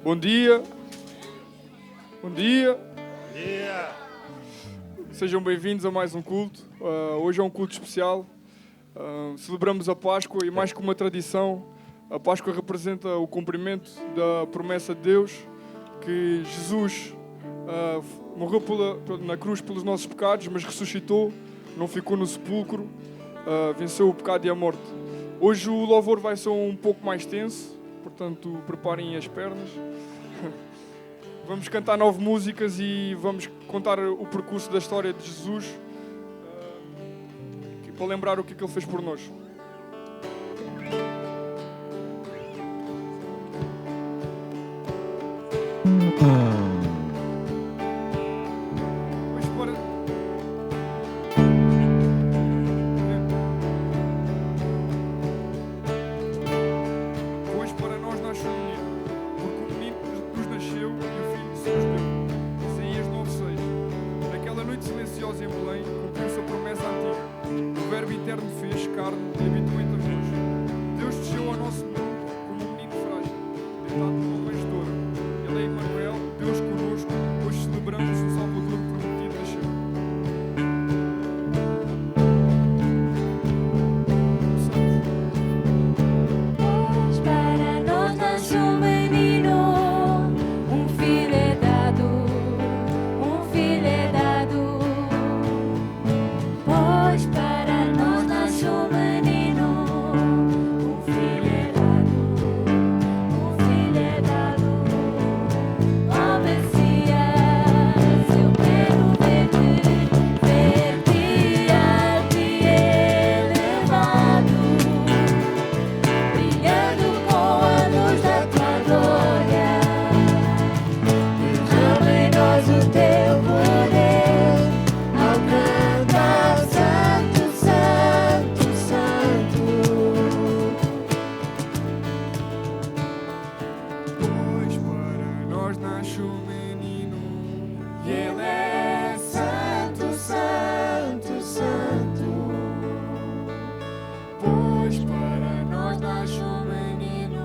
Bom dia. Bom dia. Sejam bem-vindos a mais um culto. Hoje é um culto especial. Celebramos a Páscoa e, mais que uma tradição, a Páscoa representa o cumprimento da promessa de Deus, que Jesus morreu na cruz pelos nossos pecados, mas ressuscitou, não ficou no sepulcro, venceu o pecado e a morte. Hoje o louvor vai ser um pouco mais tenso, portanto preparem as pernas. Vamos cantar 9 músicas e vamos contar o percurso da história de Jesus, para lembrar o que Ele fez por nós. Pois para nós nasceu um menino, porque o menino nos nasceu e o filho se nos deu. Isaías 9:6. Naquela noite silenciosa em Belém, cumpriu-se a promessa antiga. O Verbo eterno fez carne e habitou entre nós. Deus desceu ao nosso mundo como um menino frágil, deitado numa manjedoura. Ele é Emmanuel, Deus conosco. Hoje celebramos o Salvador prometido nasceu. Pois para nós nasceu um menino, um filho é dado, um filho é dado. Pois para nós nasceu um menino, um filho é dado, um filho é dado. Ó Messias, eu quero ver-te alto e elevado, brilhando com a luz da tua glória. Derrama em nós o teu poder, ao cantar Santo, Santo, Santo. Pois para nós nasce um menino, E Ele é Santo, Santo, Santo. pois para nós nasce um menino,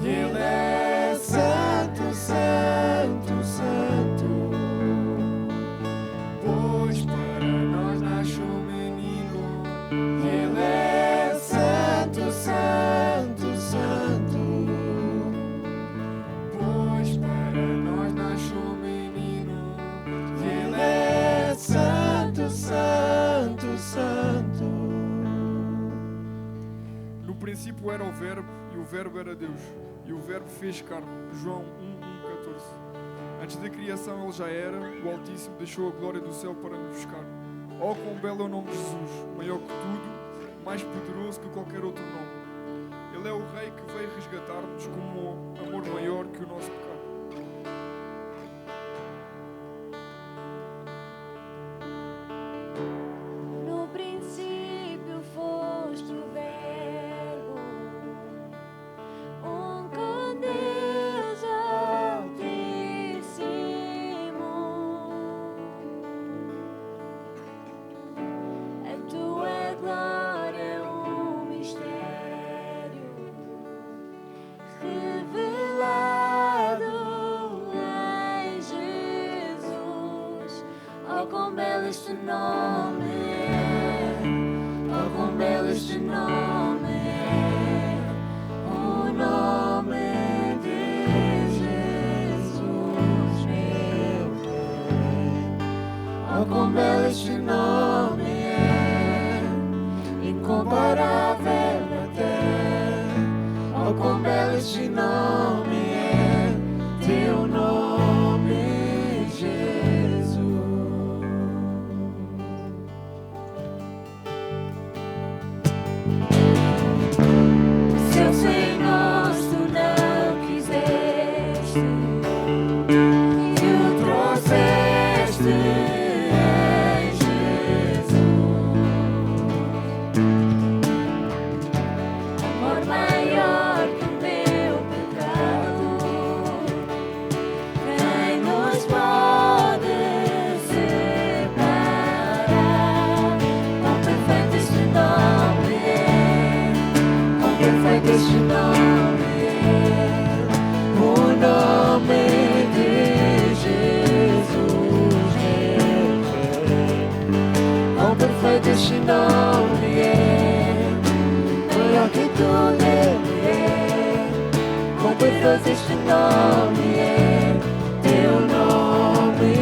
E Ele é Santo, Santo, Santo. pois para nós nasce um menino, E Ele é Santo, Santo, Santo. pois para nós nasce um menino, E Ele é Santo, Santo, Santo. No princípio era o Verbo, e o Verbo era Deus, e o Verbo fez carne. João 1:14. Antes da criação ele já era, o Altíssimo deixou a glória do céu para nos buscar. Oh, quão belo é o nome de Jesus, maior que tudo, mais poderoso que qualquer outro nome. Ele é o Rei que veio resgatar-nos com um amor maior que o nosso pecado. No princípio foste o Verbo, com Deus Altíssimo. A tua glória é um mistério revelado em Jesus. Oh, quão belo este nome é! Oh, quão belo este nome é! O nome de Jesus, meu Rei. Oh, quão belo este nome é! Incomparável até. Oh, quão belo este nome é! Teu nome, Jesus. Se eu sem nós tu não quiseste e o trouxeste em Jesus, amor maior que o meu pecado, quem nos pode separar? Quão perfeito este nome é! Quão perfeito este nome é! O nome este nome é maior que tudo, Ele é. Quão poderoso este nome é, teu nome,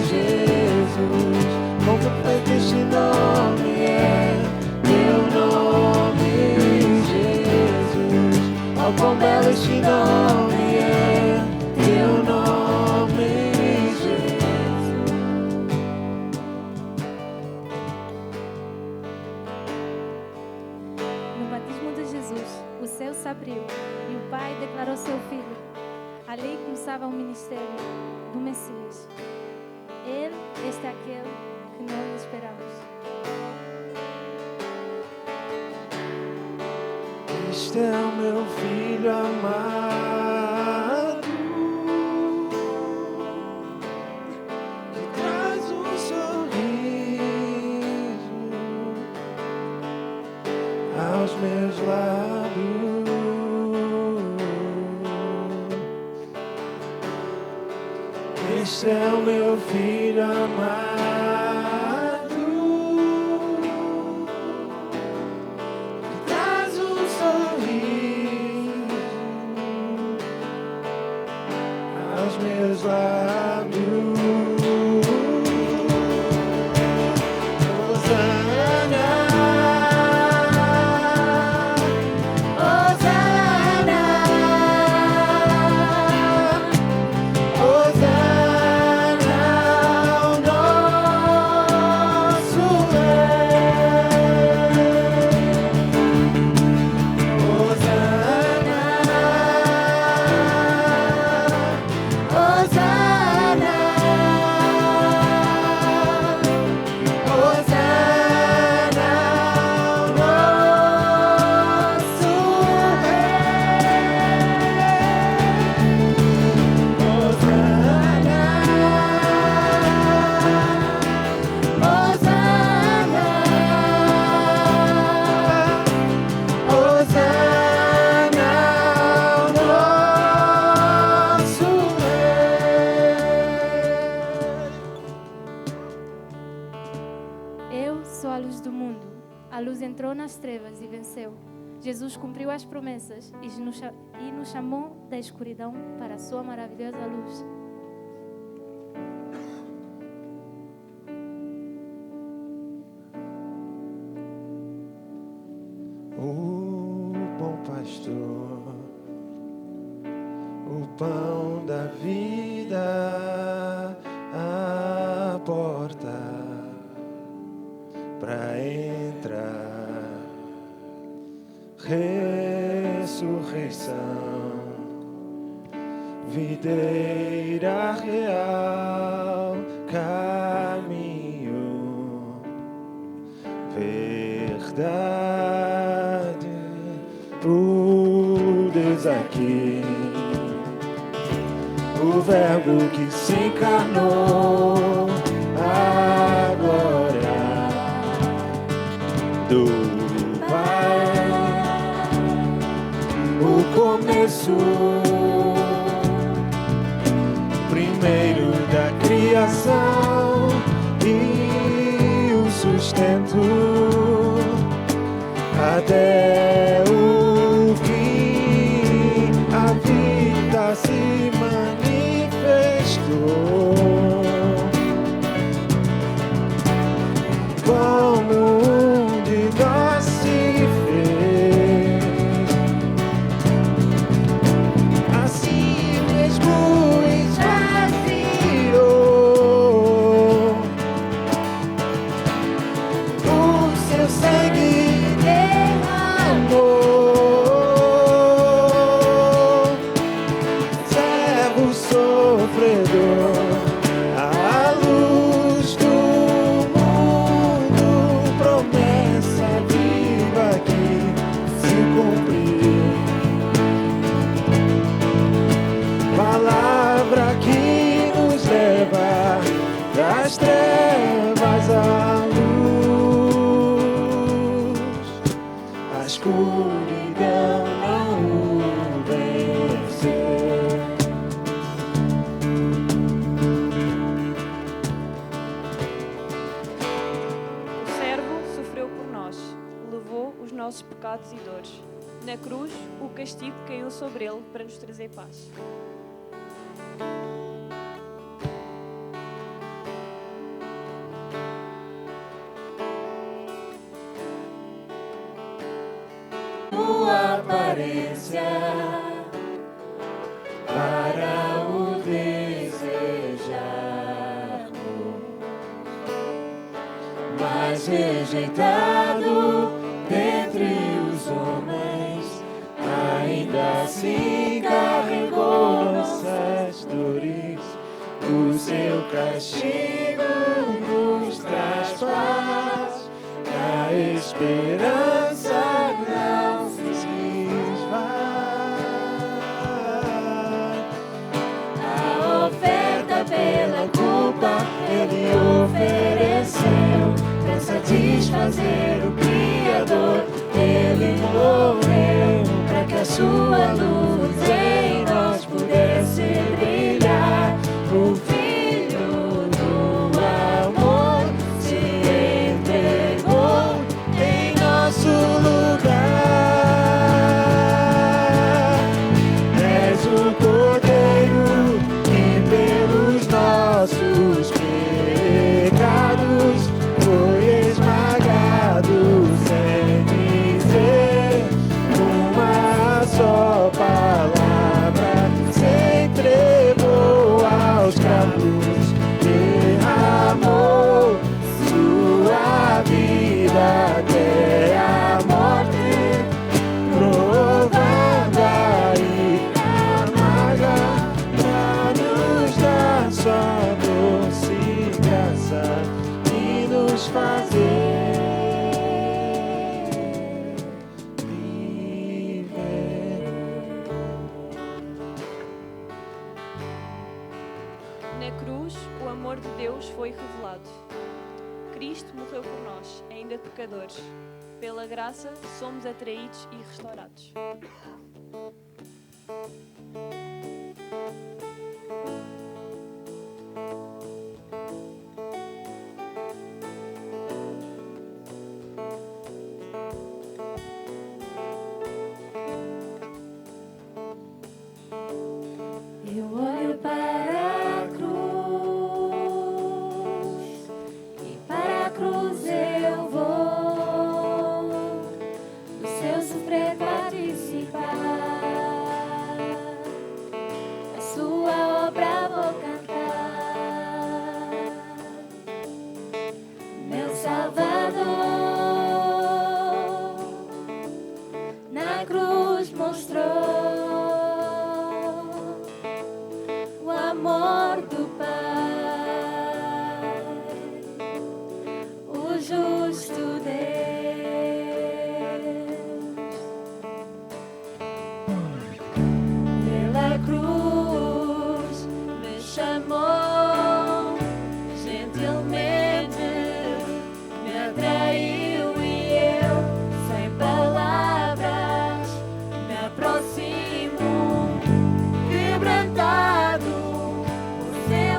Jesus. Quão perfeito este nome é, teu nome, Jesus. Oh, quão belo este nome é, teu nome, Jesus. No batismo de Jesus, o céu se abriu e o Pai declarou seu Filho. Ali começava o ministério do Messias. Ele, este é aquele que nós esperamos. Este é o meu filho amado, que traz um sorriso aos meus lábios. Este é o meu filho amado, que traz um sorriso aos meus lábios. Hosana, Hosana, Hosana ao nosso Rei. Hosana, Hosana, Hosana ao nosso Eu sou a luz do mundo. A luz entrou nas trevas e venceu. Jesus cumpriu as promessas e nos chamou da escuridão para a sua maravilhosa luz. O bom pastor, o pão da vida, a porta pra entrar, ressurreição, videira real, caminho, verdade, pudes aqui. O verbo que se encarnou, a glória do Pai, o começo, primeiro da criação e o sustento até o fim. A vida se manifestou como um de nós se fez, assim mesmo esvaziou o seu sangue, derramou, servo sofredor, a luz do mundo, promessa viva que se cumpriu, palavra que nos leva das trevas à luz, a escuridão não o venceu. maus-tratos e dores. Na cruz, o castigo caiu sobre ele para nos trazer paz. Tua aparência para o desejar, mas rejeitado dentre os homens, ainda assim carregou nossas dores. O seu castigo nos traz paz, a esperança não se esvai. A oferta pela culpa ele ofereceu, para satisfazer o Criador. Ele morreu para que a sua luz em nós pudesse brilhar. O Filho do amor se entregou em nosso lugar. És o Cordeiro que pelos nossos pecados foi esmagado, sem dizer uma só palavra. Se entregou aos cravos, derramou sua vida até a morte, provando a ira amarga pra nos dar sua doce graça e nos fazer viver. Na cruz, o amor de Deus foi revelado. Cristo morreu por nós, ainda pecadores. Pela graça, somos atraídos e restaurados. Eu olho para a cruz e para a cruz eu vou, no seu sofrer participar, a sua obra vou cantar. Meu Salvador na cruz mostrou o amor do Pai, o justo Deus. Pela cruz me chamou gentilmente, me atraiu e eu, sem palavras, me aproximo. Quebrantado, o seu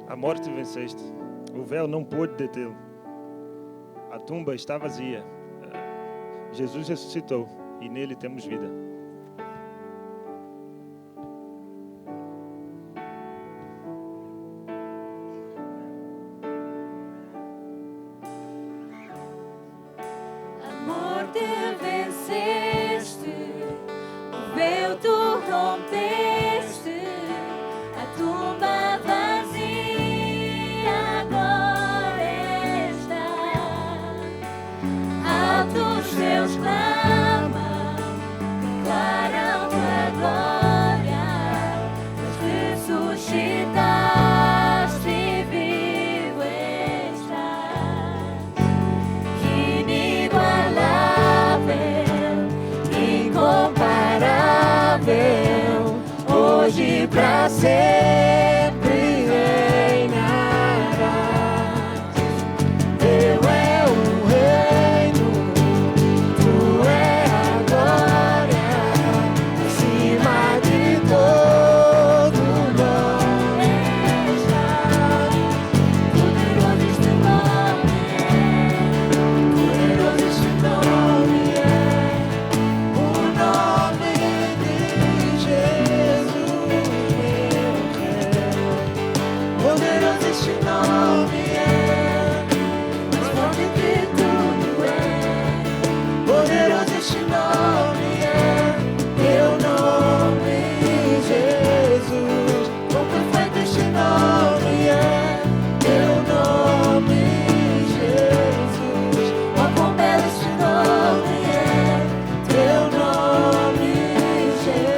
A morte venceste. O véu não pôde detê-lo. A tumba está vazia. Jesus ressuscitou e nele temos vida. A morte venceste, o véu tu rompeste, a tumba vazia agora está. Altos teus clamam, declaram a glória, mas ressuscitaste e vivo estás. Inigualável, incomparável, hoje pra sempre reinarás. Teu é o reino, tu é a glória, acima de todo nome estás. Poderoso este nome é, poderoso este nome é, o nome de Jesus, meu Rei. Poderoso este nome é, mais forte que tudo é. Poderoso este nome é, teu nome, Jesus. Quão perfeito este nome é, teu nome, Jesus. Oh, quão belo este nome é, teu nome, Jesus.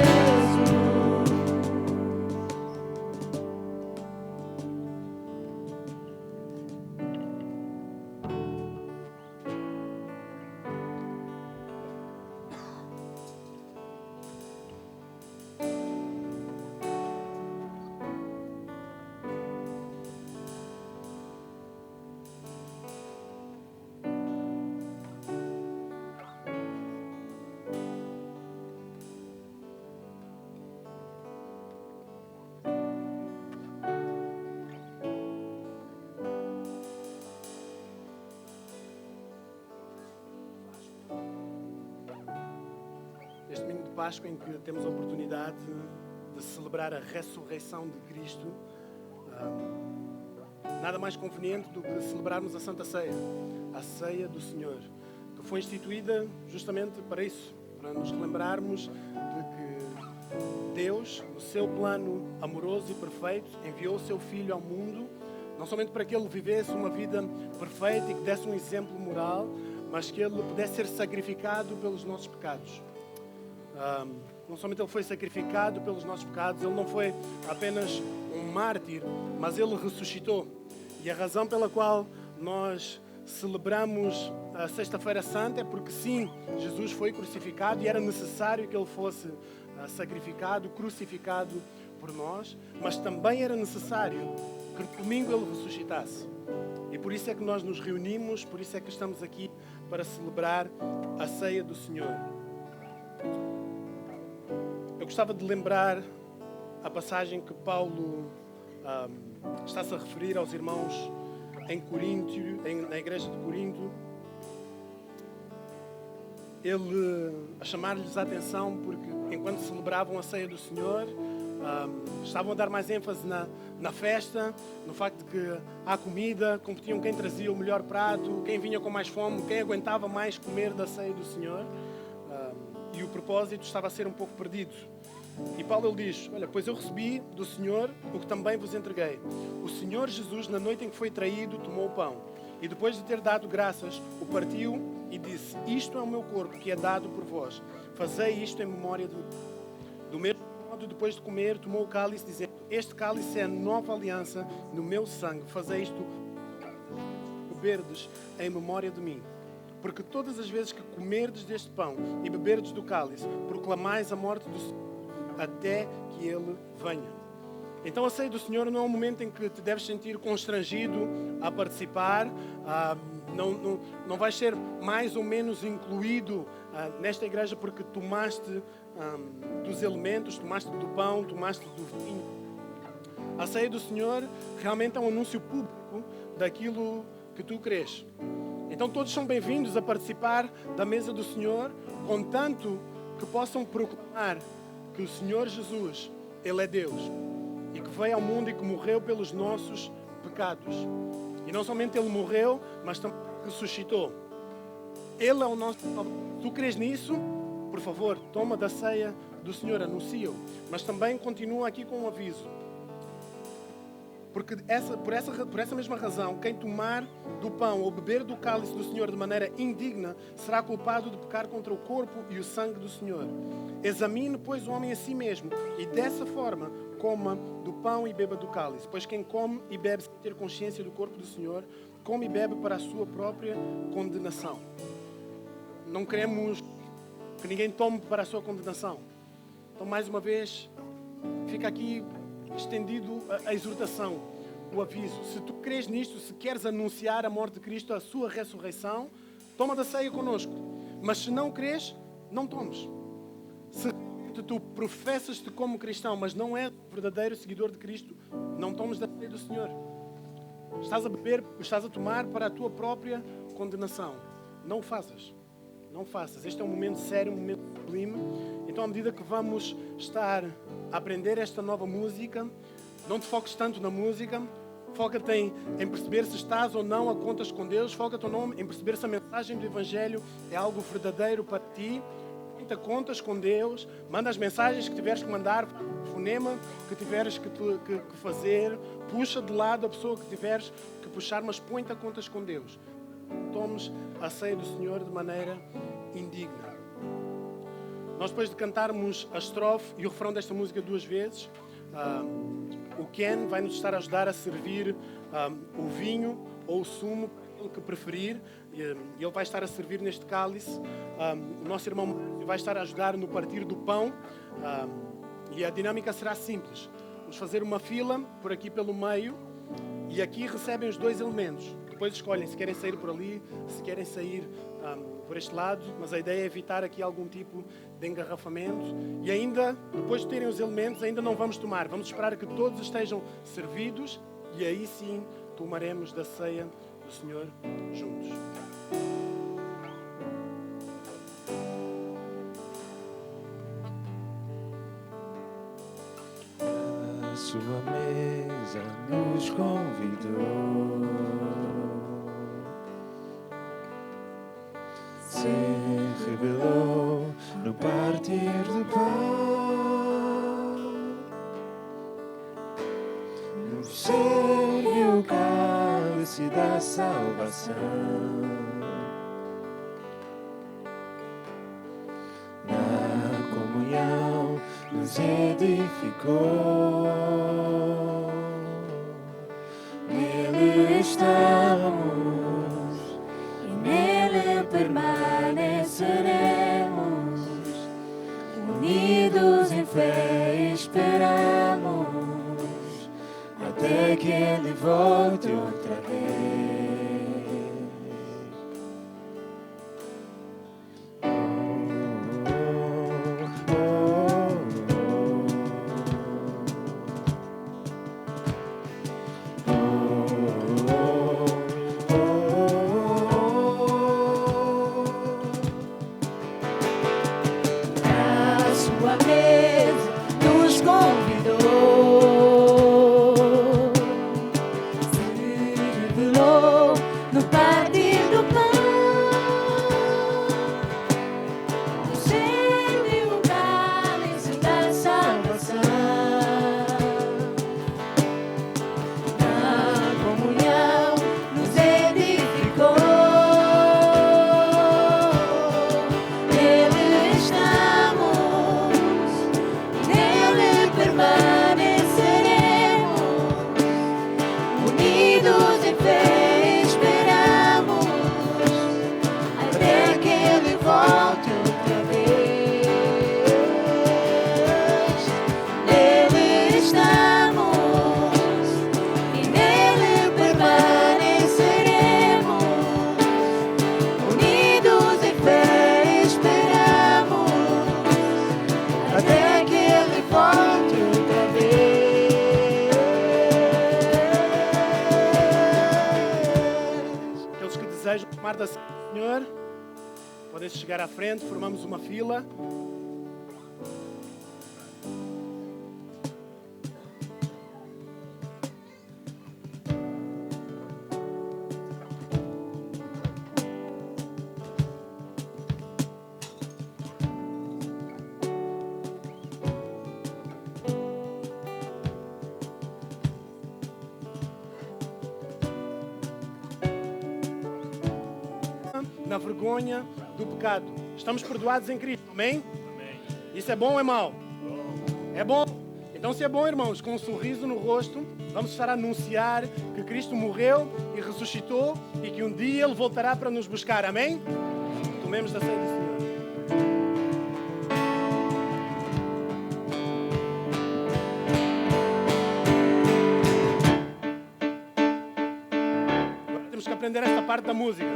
Este domingo de Páscoa em que temos a oportunidade de celebrar a ressurreição de Cristo, nada mais conveniente do que celebrarmos a Santa Ceia, a Ceia do Senhor, que foi instituída justamente para isso, para nos relembrarmos de que Deus, no seu plano amoroso e perfeito, enviou o seu Filho ao mundo, não somente para que ele vivesse uma vida perfeita e que desse um exemplo moral, mas que ele pudesse ser sacrificado pelos nossos pecados. Não somente ele foi sacrificado pelos nossos pecados, ele não foi apenas um mártir, mas ele ressuscitou. E a razão pela qual nós celebramos a Sexta-feira Santa é porque sim, Jesus foi crucificado e era necessário que ele fosse sacrificado, crucificado por nós, mas também era necessário que no domingo ele ressuscitasse. E por isso é que nós nos reunimos, por isso é que estamos aqui para celebrar a Ceia do Senhor. Eu gostava de lembrar a passagem que Paulo está-se a referir aos irmãos em Corinto, na igreja de Corinto. Ele a chamar-lhes a atenção porque enquanto celebravam a ceia do Senhor, estavam a dar mais ênfase na festa, no facto de que há comida, competiam quem trazia o melhor prato, quem vinha com mais fome, quem aguentava mais comer da ceia do Senhor. E o propósito estava a ser um pouco perdido. E Paulo ele diz: olha, pois eu recebi do Senhor o que também vos entreguei. O Senhor Jesus, na noite em que foi traído, tomou o pão. E depois de ter dado graças, o partiu e disse: isto é o meu corpo que é dado por vós. Fazei isto em memória de mim. Do mesmo modo, depois de comer, tomou o cálice, dizendo: este cálice é a nova aliança no meu sangue. Fazei isto, beberdes em memória de mim. Porque todas as vezes que comerdes deste pão e beberdes do cálice, proclamais a morte do Senhor até que Ele venha. Então a ceia do Senhor não é um momento em que te deves sentir constrangido a participar, não vais ser mais ou menos incluído nesta igreja porque tomaste dos elementos, tomaste do pão, tomaste do vinho. A ceia do Senhor realmente é um anúncio público daquilo que tu crês. Então todos são bem-vindos a participar da mesa do Senhor, contanto que possam proclamar que o Senhor Jesus, Ele é Deus, e que veio ao mundo e que morreu pelos nossos pecados. E não somente Ele morreu, mas também ressuscitou. Ele é o nosso Salvador. Se tu crês nisso, por favor, toma da ceia do Senhor, anuncia-o. Mas também continua aqui com um aviso. Porque por essa mesma razão, quem tomar do pão ou beber do cálice do Senhor de maneira indigna será culpado de pecar contra o corpo e o sangue do Senhor. Examine, pois, o homem a si mesmo, e dessa forma coma do pão e beba do cálice. Pois quem come e bebe sem ter consciência do corpo do Senhor, come e bebe para a sua própria condenação. Não queremos que ninguém tome para a sua condenação. Então, mais uma vez, fica aqui estendido a exortação, o aviso. Se tu crês nisto, se queres anunciar a morte de Cristo, a sua ressurreição, toma da ceia connosco. Mas se não crês, não tomes. Se tu professas-te como cristão, mas não és verdadeiro seguidor de Cristo, não tomes da ceia do Senhor. Estás a beber, estás a tomar para a tua própria condenação. Não o faças. Não faças. Este é um momento sério, um momento sublime. Então, à medida que vamos estar a aprender esta nova música, não te foques tanto na música, foca-te em perceber se estás ou não a contas com Deus, foca-te ou não em perceber se a mensagem do Evangelho é algo verdadeiro para ti. Põe-te a contas com Deus, manda as mensagens que tiveres que mandar, fonema que tiveres que fazer, puxa de lado a pessoa que tiveres que puxar, mas põe-te a contas com Deus. Tomes a ceia do Senhor de maneira indigna. Nós, depois de cantarmos a estrofe e o refrão desta música 2 vezes, o Ken vai nos estar a ajudar a servir o vinho ou o sumo, o que preferir. Ele vai estar a servir neste cálice. O nosso irmão vai estar a ajudar no partir do pão. E a dinâmica será simples. Vamos fazer uma fila por aqui pelo meio e aqui recebem os 2 elementos. Depois escolhem se querem sair por ali, se querem sair por este lado, mas a ideia é evitar aqui algum tipo de engarrafamento. E ainda, depois de terem os elementos, ainda não vamos tomar. Vamos esperar que todos estejam servidos e aí sim tomaremos da ceia do Senhor juntos. A sua mesa nos convidou. Se revelou no partir do pão, no cheio o cálice da salvação, na comunhão nos edificou, nele estamos. Permaneceremos unidos em fé, esperamos até que Ele volte outra vez. Convidou, se revelou da Ceia do Senhor. Podem chegar à frente, formamos uma fila. Na vergonha do pecado. Estamos perdoados em Cristo, amém? Isso é bom ou é mau? É bom. Então, se é bom, irmãos, com um sorriso no rosto, vamos estar a anunciar que Cristo morreu e ressuscitou e que um dia Ele voltará para nos buscar, amém? Tomemos da ceia do Senhor. Agora temos que aprender esta parte da música.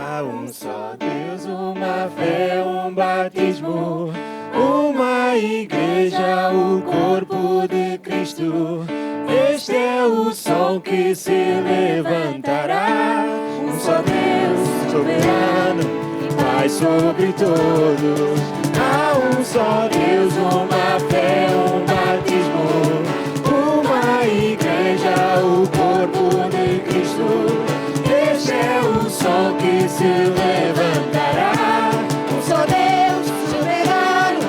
Há um só Deus, uma fé, um batismo, uma igreja, o corpo de Cristo. Este é o sol que se levantará. Um só Deus soberano, Pai sobre todos. Há um só Deus, uma fé, um batismo, uma igreja, o corpo de Cristo. Este é o sol que se levantará. Um só Deus soberano,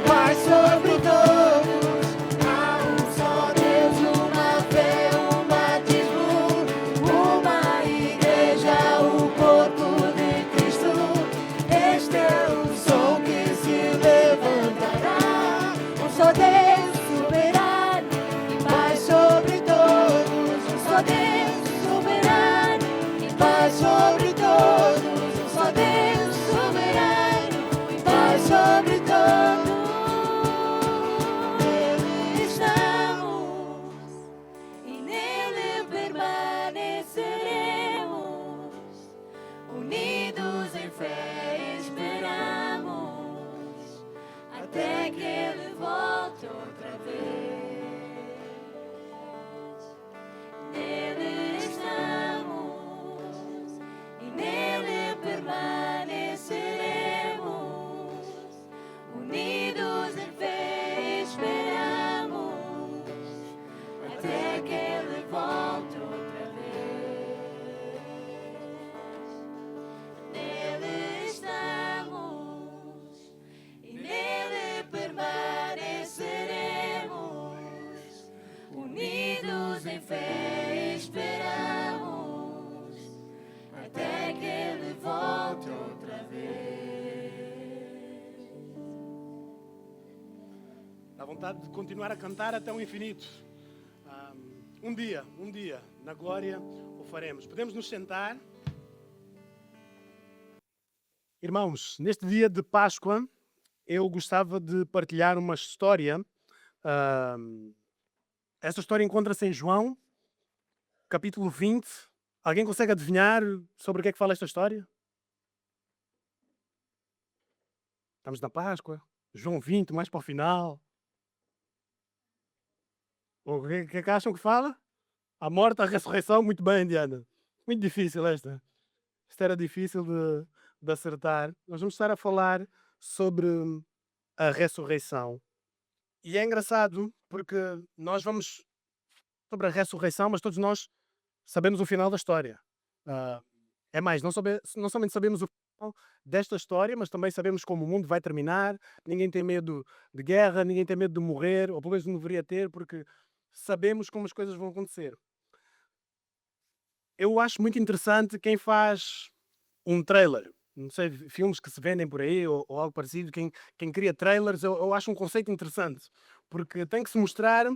Pai sobre todos. Há um só Deus, uma fé, um batismo, uma igreja, o corpo de Cristo. Este é o sol que se levantará. Um só Deus soberano, Pai sobre todos. Um só Deus soberano, Pai sobre todos, um só Deus soberano e Pai sobre todos. Nele estamos e nele permaneceremos, unidos em fé esperamos, até que Ele volte outra vez. Nele estamos e nele permaneceremos, unidos em fé esperamos, até que Ele volte outra vez. Nele estamos e nele permaneceremos, unidos em fé esperamos, até que Ele volte outra vez. Dá vontade de continuar a cantar até o infinito. Um dia, na glória, o faremos. Podemos nos sentar. Irmãos, neste dia de Páscoa, eu gostava de partilhar uma história. Esta história encontra-se em João, capítulo 20. Alguém consegue adivinhar sobre o que é que fala esta história? Estamos na Páscoa. João 20, mais para o final. O que é que acham que fala? A morte, a ressurreição. Muito bem, Diana. Muito difícil esta. Esta era difícil de acertar. Nós vamos estar a falar sobre a ressurreição. E é engraçado porque nós vamos sobre a ressurreição, mas todos nós sabemos o final da história. É mais, não somente sabemos o final desta história, mas também sabemos como o mundo vai terminar. Ninguém tem medo de guerra, ninguém tem medo de morrer, ou pelo menos não deveria ter, porque sabemos como as coisas vão acontecer. Eu acho muito interessante quem faz um trailer. Não sei, filmes que se vendem por aí ou algo parecido. Quem cria trailers, eu acho um conceito interessante, porque tem que se mostrar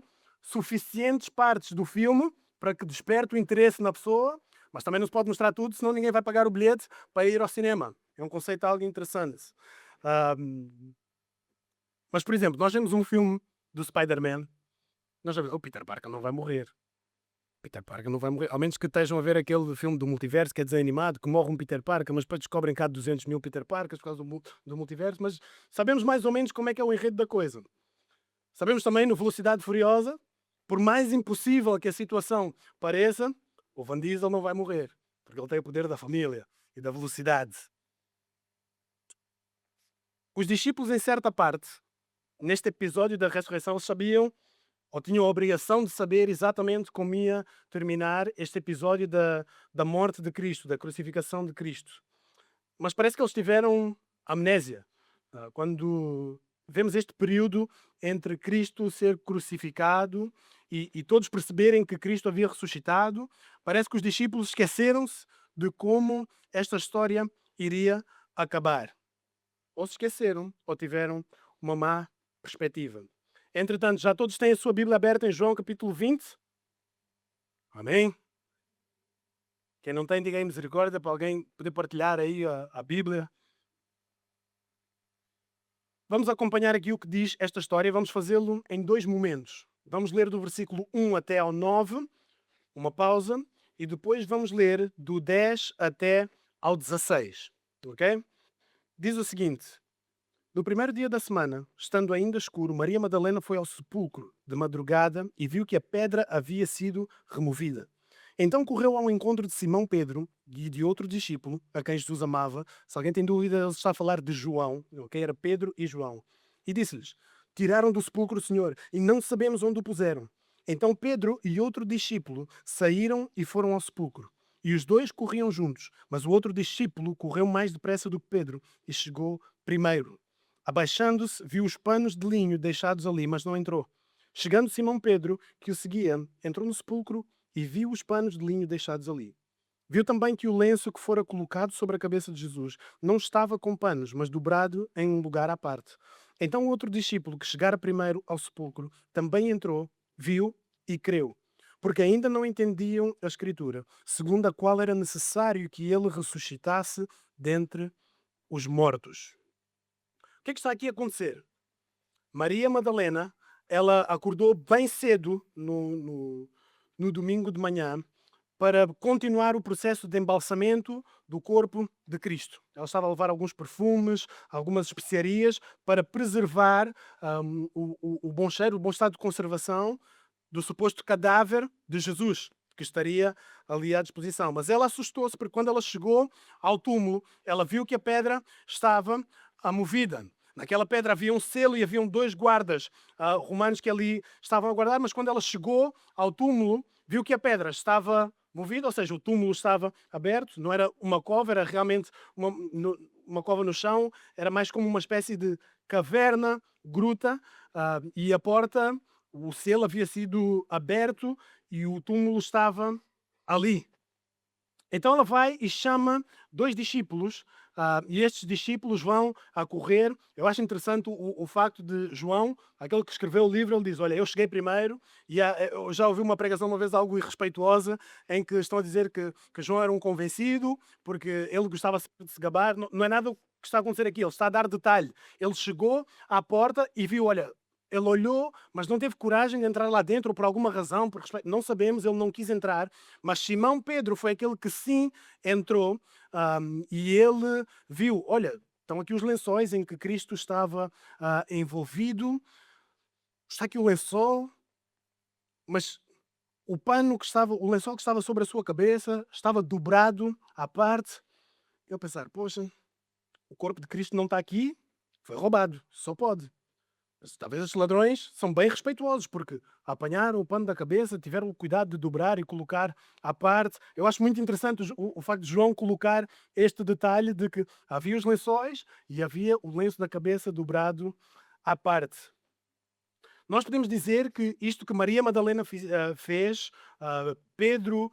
suficientes partes do filme para que desperte o interesse na pessoa, mas também não se pode mostrar tudo, senão ninguém vai pagar o bilhete para ir ao cinema. É um conceito algo interessante. Mas, por exemplo, nós vemos um filme do Spider-Man, nós já vemos, o Peter Parker não vai morrer. Peter Parker não vai morrer, ao menos que estejam a ver aquele filme do multiverso, que é desenho animado, que morre um Peter Parker, mas depois descobrem cá 200 mil Peter Parkers por causa do multiverso, mas sabemos mais ou menos como é que é o enredo da coisa. Sabemos também, no Velocidade Furiosa, Por mais impossível que a situação pareça, o Van Diesel não vai morrer, porque ele tem o poder da família e da velocidade. Os discípulos, em certa parte, neste episódio da ressurreição, eles sabiam, ou tinham a obrigação de saber exatamente como ia terminar este episódio da morte de Cristo, da crucificação de Cristo. Mas parece que eles tiveram amnésia. Quando vemos este período entre Cristo ser crucificado e todos perceberem que Cristo havia ressuscitado, parece que os discípulos esqueceram-se de como esta história iria acabar. Ou se esqueceram, ou tiveram uma má perspectiva. Entretanto, já todos têm a sua Bíblia aberta em João capítulo 20? Amém? Quem não tem, diga aí misericórdia para alguém poder partilhar aí a Bíblia. Vamos acompanhar aqui o que diz esta história e vamos fazê-lo em 2 momentos. Vamos ler do versículo 1 até ao 9, uma pausa, e depois vamos ler do 10 até ao 16. Ok? Diz o seguinte: no primeiro dia da semana, estando ainda escuro, Maria Madalena foi ao sepulcro de madrugada e viu que a pedra havia sido removida. Então correu ao encontro de Simão Pedro e de outro discípulo, a quem Jesus amava. Se alguém tem dúvida, ele está a falar de João, ok? Era Pedro e João. E disse-lhes: tiraram do sepulcro o Senhor e não sabemos onde o puseram. Então Pedro e outro discípulo saíram e foram ao sepulcro. E os dois corriam juntos, mas o outro discípulo correu mais depressa do que Pedro e chegou primeiro. Abaixando-se, viu os panos de linho deixados ali, mas não entrou. Chegando Simão Pedro, que o seguia, entrou no sepulcro e viu os panos de linho deixados ali. Viu também que o lenço que fora colocado sobre a cabeça de Jesus não estava com panos, mas dobrado em um lugar à parte. Então o outro discípulo, que chegara primeiro ao sepulcro, também entrou, viu e creu, porque ainda não entendiam a Escritura, segundo a qual era necessário que ele ressuscitasse dentre os mortos. O que é que está aqui a acontecer? Maria Madalena, ela acordou bem cedo no domingo de manhã para continuar o processo de embalsamento do corpo de Cristo. Ela estava a levar alguns perfumes, algumas especiarias para preservar o bom cheiro, o bom estado de conservação do suposto cadáver de Jesus, que estaria ali à disposição. Mas ela assustou-se porque quando ela chegou ao túmulo, ela viu que a pedra estava movida. Naquela pedra havia um selo e haviam 2 guardas romanos que ali estavam a guardar, mas quando ela chegou ao túmulo, viu que a pedra estava movida, ou seja, o túmulo estava aberto, não era uma cova, era realmente uma cova no chão, era mais como uma espécie de caverna, gruta, e a porta, o selo havia sido aberto e o túmulo estava ali. Então ela vai e chama 2 discípulos, e estes discípulos vão a correr. Eu acho interessante o facto de João, aquele que escreveu o livro, ele diz: olha, eu cheguei primeiro, e eu já ouvi uma pregação uma vez algo irrespeituosa, em que estão a dizer que João era um convencido, porque ele gostava de se gabar. Não é nada o que está a acontecer aqui, ele está a dar detalhe. Ele chegou à porta e viu, olha, ele olhou, mas não teve coragem de entrar lá dentro, ou por alguma razão, por respeito, não sabemos, ele não quis entrar. Mas Simão Pedro foi aquele que sim entrou, e ele viu, olha, estão aqui os lençóis em que Cristo estava envolvido. Está aqui o lençol, mas o lençol que estava sobre a sua cabeça estava dobrado à parte. Eu pensar, poxa, o corpo de Cristo não está aqui, foi roubado, só pode. Talvez estes ladrões são bem respeituosos, porque apanharam o pano da cabeça, tiveram o cuidado de dobrar e colocar à parte. Eu acho muito interessante o facto de João colocar este detalhe de que havia os lençóis e havia o lenço da cabeça dobrado à parte. Nós podemos dizer que isto que Maria Madalena fez, Pedro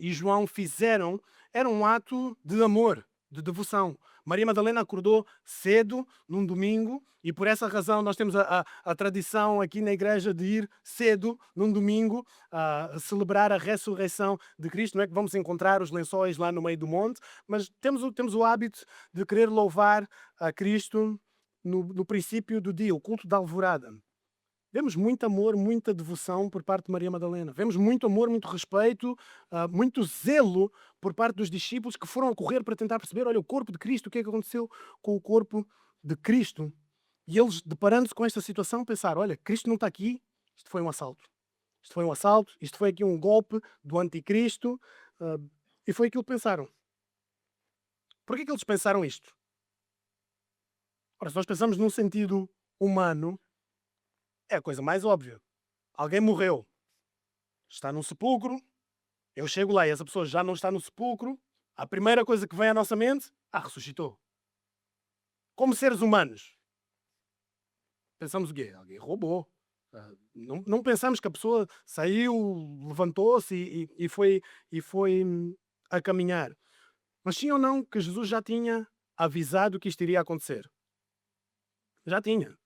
e João fizeram, era um ato de amor, de devoção. Maria Madalena acordou cedo, num domingo, e por essa razão nós temos a tradição aqui na igreja de ir cedo, num domingo, a celebrar a ressurreição de Cristo. Não é que vamos encontrar os lençóis lá no meio do monte, mas temos o hábito de querer louvar a Cristo no princípio do dia, o culto da alvorada. Vemos muito amor, muita devoção por parte de Maria Madalena. Vemos muito amor, muito respeito, muito zelo por parte dos discípulos que foram a correr para tentar perceber, olha, o corpo de Cristo, o que é que aconteceu com o corpo de Cristo? E eles, deparando-se com esta situação, pensaram, olha, Cristo não está aqui, isto foi um assalto. Isto foi um assalto, isto foi aqui um golpe do anticristo. E foi aquilo que pensaram. Por que eles pensaram isto? Ora, se nós pensamos num sentido humano, é a coisa mais óbvia. Alguém morreu, está num sepulcro, eu chego lá e essa pessoa já não está no sepulcro, a primeira coisa que vem à nossa mente, ressuscitou. Como seres humanos, pensamos o quê? Alguém roubou. Não pensamos que a pessoa saiu, levantou-se e foi a caminhar. Mas sim ou não que Jesus já tinha avisado que isto iria acontecer? Já tinha.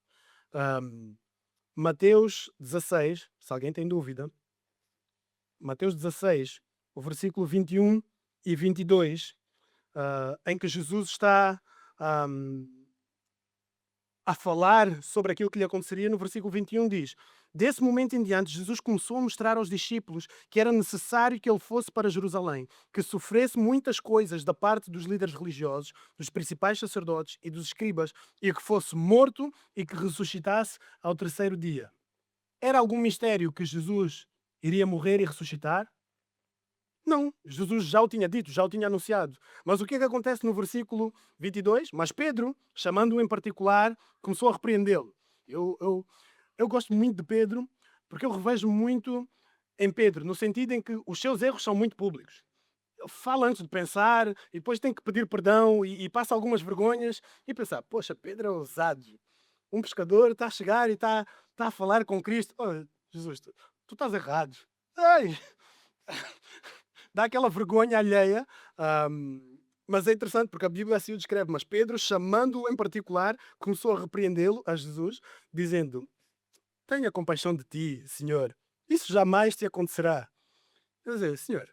Mateus 16, se alguém tem dúvida, Mateus 16, o versículo 21 e 22, em que Jesus está a falar sobre aquilo que lhe aconteceria, no versículo 21 diz: desse momento em diante, Jesus começou a mostrar aos discípulos que era necessário que ele fosse para Jerusalém, que sofresse muitas coisas da parte dos líderes religiosos, dos principais sacerdotes e dos escribas, e que fosse morto e que ressuscitasse ao terceiro dia. Era algum mistério que Jesus iria morrer e ressuscitar? Não, Jesus já o tinha dito, já o tinha anunciado. Mas o que é que acontece no versículo 22? Mas Pedro, chamando-o em particular, começou a repreendê-lo. Eu gosto muito de Pedro, porque eu revejo muito em Pedro, no sentido em que os seus erros são muito públicos. Ele fala antes de pensar, e depois tem que pedir perdão, e passa algumas vergonhas, e pensar, poxa, Pedro é ousado. Um pescador está a chegar e está a falar com Cristo. Oh, Jesus, tu estás errado. Ai! Dá aquela vergonha alheia, mas é interessante porque a Bíblia assim o descreve. Mas Pedro, chamando-o em particular, começou a repreendê-lo, a Jesus, dizendo: tenha compaixão de ti, Senhor, isso jamais te acontecerá. Quer dizer, Senhor,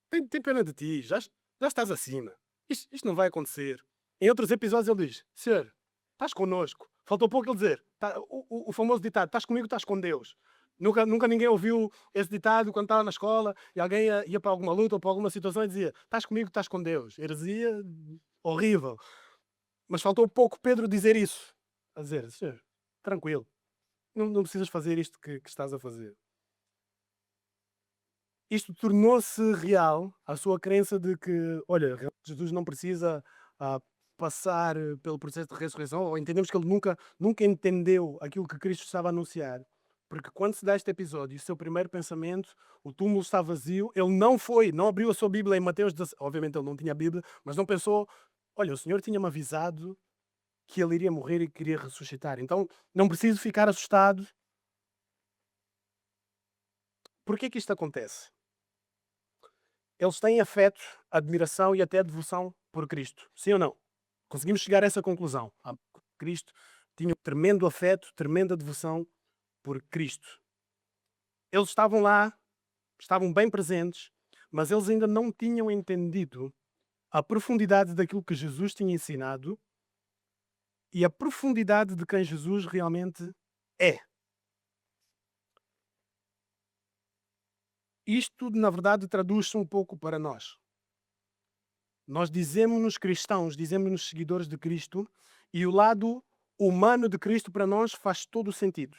tem pena de ti, já estás acima, isto não vai acontecer. Em outros episódios ele diz: Senhor, estás connosco. Faltou pouco ele dizer, o famoso ditado: estás comigo, estás com Deus. Nunca ninguém ouviu esse ditado quando estava na escola e alguém ia para alguma luta ou para alguma situação e dizia: estás comigo, estás com Deus. Heresia horrível. Mas faltou pouco Pedro dizer isso. A dizer: Senhor, tranquilo, não precisas fazer isto que estás a fazer. Isto tornou-se real, a sua crença de que, olha, Jesus não precisa passar pelo processo de ressurreição, ou entendemos que ele nunca entendeu aquilo que Cristo estava a anunciar. Porque quando se dá este episódio, o seu primeiro pensamento, o túmulo está vazio, ele não abriu a sua Bíblia em Mateus 16, obviamente ele não tinha Bíblia, mas não pensou, olha, o Senhor tinha-me avisado que ele iria morrer e queria ressuscitar, então não preciso ficar assustado. Por que isto acontece? Eles têm afeto, admiração e até devoção por Cristo, sim ou não? Conseguimos chegar a essa conclusão. Cristo tinha um tremendo afeto, tremenda devoção por Cristo. Eles estavam lá, estavam bem presentes, mas eles ainda não tinham entendido a profundidade daquilo que Jesus tinha ensinado e a profundidade de quem Jesus realmente é. Isto, na verdade, traduz-se um pouco para nós. Nós dizemos-nos cristãos, dizemos-nos seguidores de Cristo, e o lado humano de Cristo para nós faz todo o sentido.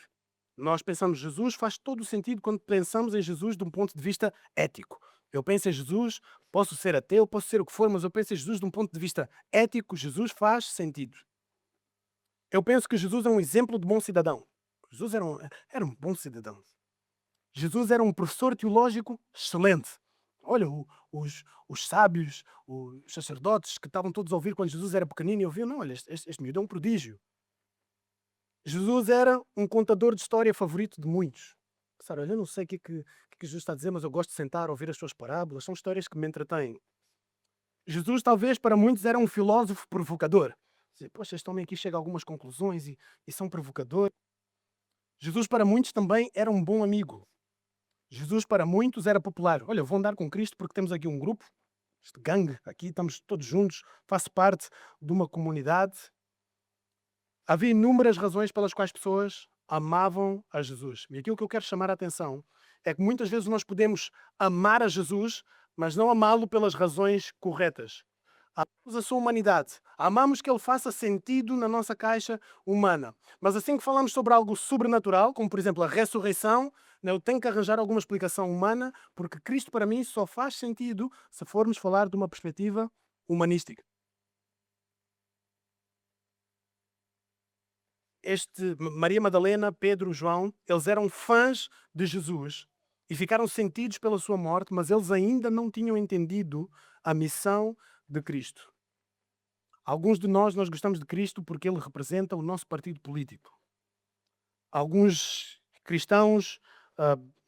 Nós pensamos Jesus, faz todo o sentido quando pensamos em Jesus de um ponto de vista ético. Eu penso em Jesus, posso ser ateu, posso ser o que for, mas eu penso em Jesus de um ponto de vista ético, Jesus faz sentido. Eu penso que Jesus é um exemplo de bom cidadão. Jesus era um bom cidadão. Jesus era um professor teológico excelente. Olha, os sábios, os sacerdotes que estavam todos a ouvir quando Jesus era pequenino e ouviam, não, olha, este miúdo é um prodígio. Jesus era um contador de história favorito de muitos. Olha, eu não sei o que Jesus está a dizer, mas eu gosto de sentar a ouvir as suas parábolas, são histórias que me entretêm. Jesus talvez para muitos era um filósofo provocador. Poxa, este homem aqui chega a algumas conclusões e são provocadores. Jesus para muitos também era um bom amigo. Jesus para muitos era popular. Olha, vou andar com Cristo porque temos aqui um grupo, este gangue, aqui estamos todos juntos, faço parte de uma comunidade. Havia inúmeras razões pelas quais pessoas amavam a Jesus. E aquilo que eu quero chamar a atenção é que muitas vezes nós podemos amar a Jesus, mas não amá-lo pelas razões corretas. amamos a sua humanidade, amamos que ele faça sentido na nossa caixa humana. Mas assim que falamos sobre algo sobrenatural, como por exemplo a ressurreição, né, eu tenho que arranjar alguma explicação humana, porque Cristo para mim só faz sentido se formos falar de uma perspectiva humanística. Maria Madalena, Pedro, João, eles eram fãs de Jesus e ficaram sentidos pela sua morte, mas eles ainda não tinham entendido a missão de Cristo. Alguns de nós gostamos de Cristo porque ele representa o nosso partido político. Alguns cristãos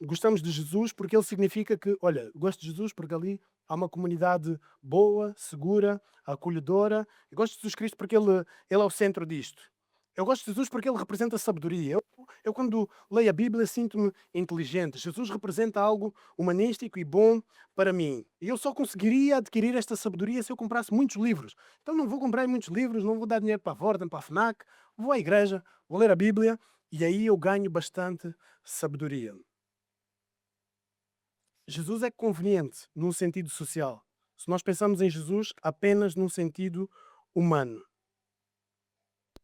gostamos de Jesus porque ele significa que, olha, gosto de Jesus porque ali há uma comunidade boa, segura, acolhedora. Eu gosto de Jesus Cristo porque ele é o centro disto. Eu gosto de Jesus porque ele representa sabedoria. Eu quando leio a Bíblia, sinto-me inteligente. Jesus representa algo humanístico e bom para mim. E eu só conseguiria adquirir esta sabedoria se eu comprasse muitos livros. Então não vou comprar muitos livros, não vou dar dinheiro para a Vorten, para a FNAC. Vou à igreja, vou ler a Bíblia e aí eu ganho bastante sabedoria. Jesus é conveniente num sentido social. Se nós pensamos em Jesus apenas num sentido humano.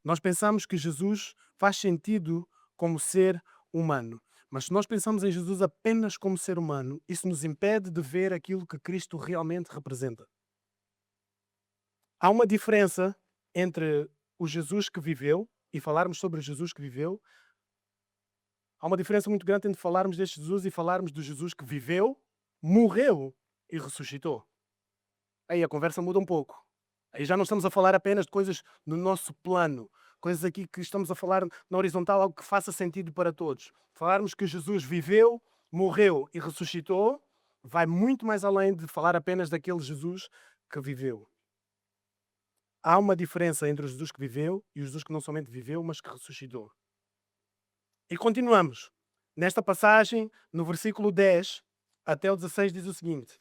Nós pensamos que Jesus faz sentido como ser humano. Mas se nós pensamos em Jesus apenas como ser humano, isso nos impede de ver aquilo que Cristo realmente representa. Há uma diferença entre o Jesus que viveu e falarmos sobre o Jesus que viveu. Há uma diferença muito grande entre falarmos deste Jesus e falarmos do Jesus que viveu, morreu e ressuscitou. Aí a conversa muda um pouco. Aí já não estamos a falar apenas de coisas no nosso plano, coisas aqui que estamos a falar na horizontal, algo que faça sentido para todos. Falarmos que Jesus viveu, morreu e ressuscitou vai muito mais além de falar apenas daquele Jesus que viveu. Há uma diferença entre o Jesus que viveu e o Jesus que não somente viveu, mas que ressuscitou. E continuamos. Nesta passagem, no versículo 10 até o 16, diz o seguinte: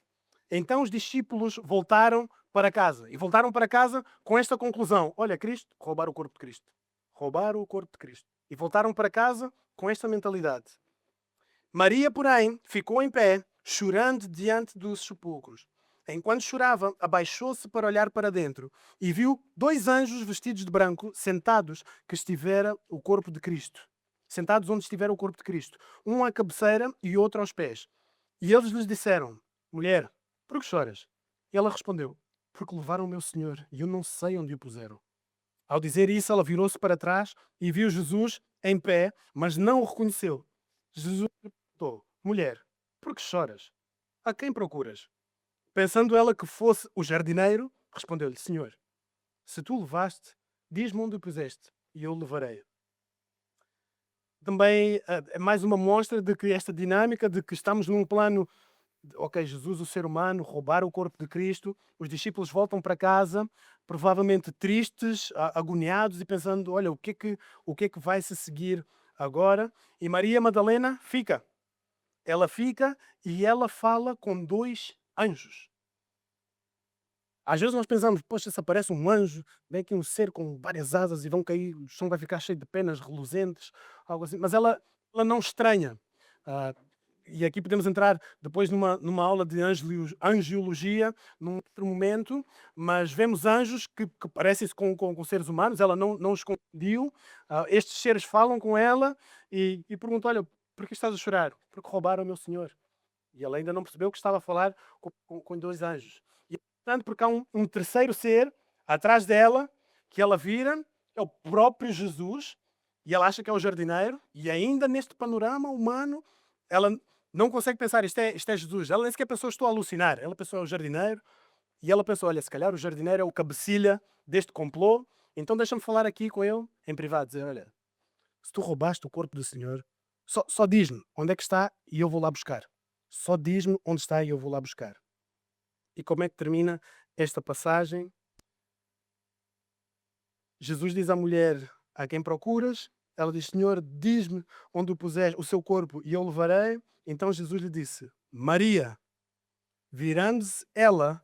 Então os discípulos voltaram para casa. E voltaram para casa com esta conclusão. Olha, Cristo, roubar o corpo de Cristo. Roubaram o corpo de Cristo. E voltaram para casa com esta mentalidade. Maria, porém, ficou em pé, chorando diante dos sepulcros. Enquanto chorava, abaixou-se para olhar para dentro e viu 2 anjos vestidos de branco sentados que estivera o corpo de Cristo. Sentados onde estivera o corpo de Cristo. Um à cabeceira e outro aos pés. E eles lhes disseram: Mulher, por que choras? E ela respondeu: Porque levaram o meu Senhor e eu não sei onde o puseram. Ao dizer isso, ela virou-se para trás e viu Jesus em pé, mas não o reconheceu. Jesus lhe perguntou: Mulher, por que choras? A quem procuras? Pensando ela que fosse o jardineiro, respondeu-lhe: Senhor, se tu o levaste, diz-me onde o puseste e eu o levarei. Também é mais uma mostra de que esta dinâmica de que estamos num plano ok, Jesus, o ser humano, roubar o corpo de Cristo, os discípulos voltam para casa, provavelmente tristes, agoniados e pensando, olha, o que é que vai se seguir agora? E Maria Madalena fica. Ela fica e ela fala com 2 anjos. Às vezes nós pensamos, poxa, se aparece um anjo, vem aqui um ser com várias asas e vão cair, o chão vai ficar cheio de penas reluzentes, algo assim. Mas ela não estranha. E aqui podemos entrar depois numa aula de angiologia, num outro momento, mas vemos anjos que parecem-se com seres humanos, ela não os confundiu. Estes seres falam com ela e perguntam, olha, por que estás a chorar? Porque roubaram o meu Senhor. E ela ainda não percebeu que estava a falar com 2 anjos. E portanto, porque há um terceiro ser atrás dela, que ela vira, é o próprio Jesus, e ela acha que é o jardineiro, e ainda neste panorama humano, ela não consegue pensar, isto é Jesus. Ela nem sequer pensou, estou a alucinar. Ela pensou, é o jardineiro. E ela pensou, olha, se calhar o jardineiro é o cabecilha deste complô. Então deixa-me falar aqui com ele em privado. Dizer, olha, se tu roubaste o corpo do Senhor, só diz-me onde é que está e eu vou lá buscar. Só diz-me onde está e eu vou lá buscar. E como é que termina esta passagem? Jesus diz à mulher, a quem procuras? Ela diz, Senhor, diz-me onde o puseste o seu corpo e eu o levarei. Então Jesus lhe disse, Maria. Virando-se ela,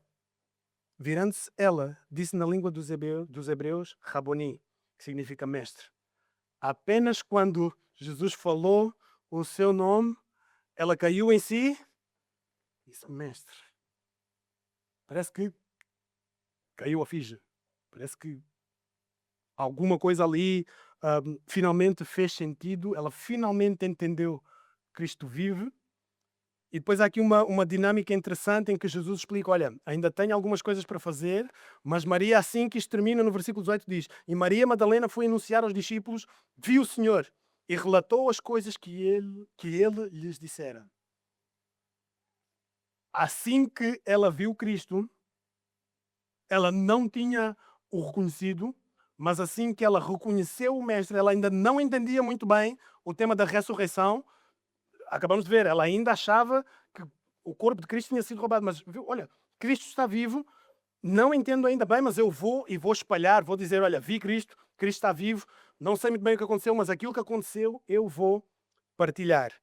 disse na língua dos hebreus, Raboni, que significa mestre. Apenas quando Jesus falou o seu nome, ela caiu em si e disse, mestre. Parece que caiu a ficha. Parece que alguma coisa ali finalmente fez sentido, ela finalmente entendeu que Cristo vive. E depois há aqui uma dinâmica interessante em que Jesus explica, olha, ainda tenho algumas coisas para fazer, mas Maria, assim que isto termina, no versículo 18 diz, e Maria Madalena foi anunciar aos discípulos, viu o Senhor e relatou as coisas que ele lhes dissera. Assim que ela viu Cristo, ela não tinha o reconhecido, mas assim que ela reconheceu o Mestre, ela ainda não entendia muito bem o tema da ressurreição. Acabamos de ver, ela ainda achava que o corpo de Cristo tinha sido roubado, mas viu, olha, Cristo está vivo, não entendo ainda bem, mas eu vou espalhar, vou dizer, olha, vi Cristo, Cristo está vivo, não sei muito bem o que aconteceu, mas aquilo que aconteceu eu vou partilhar.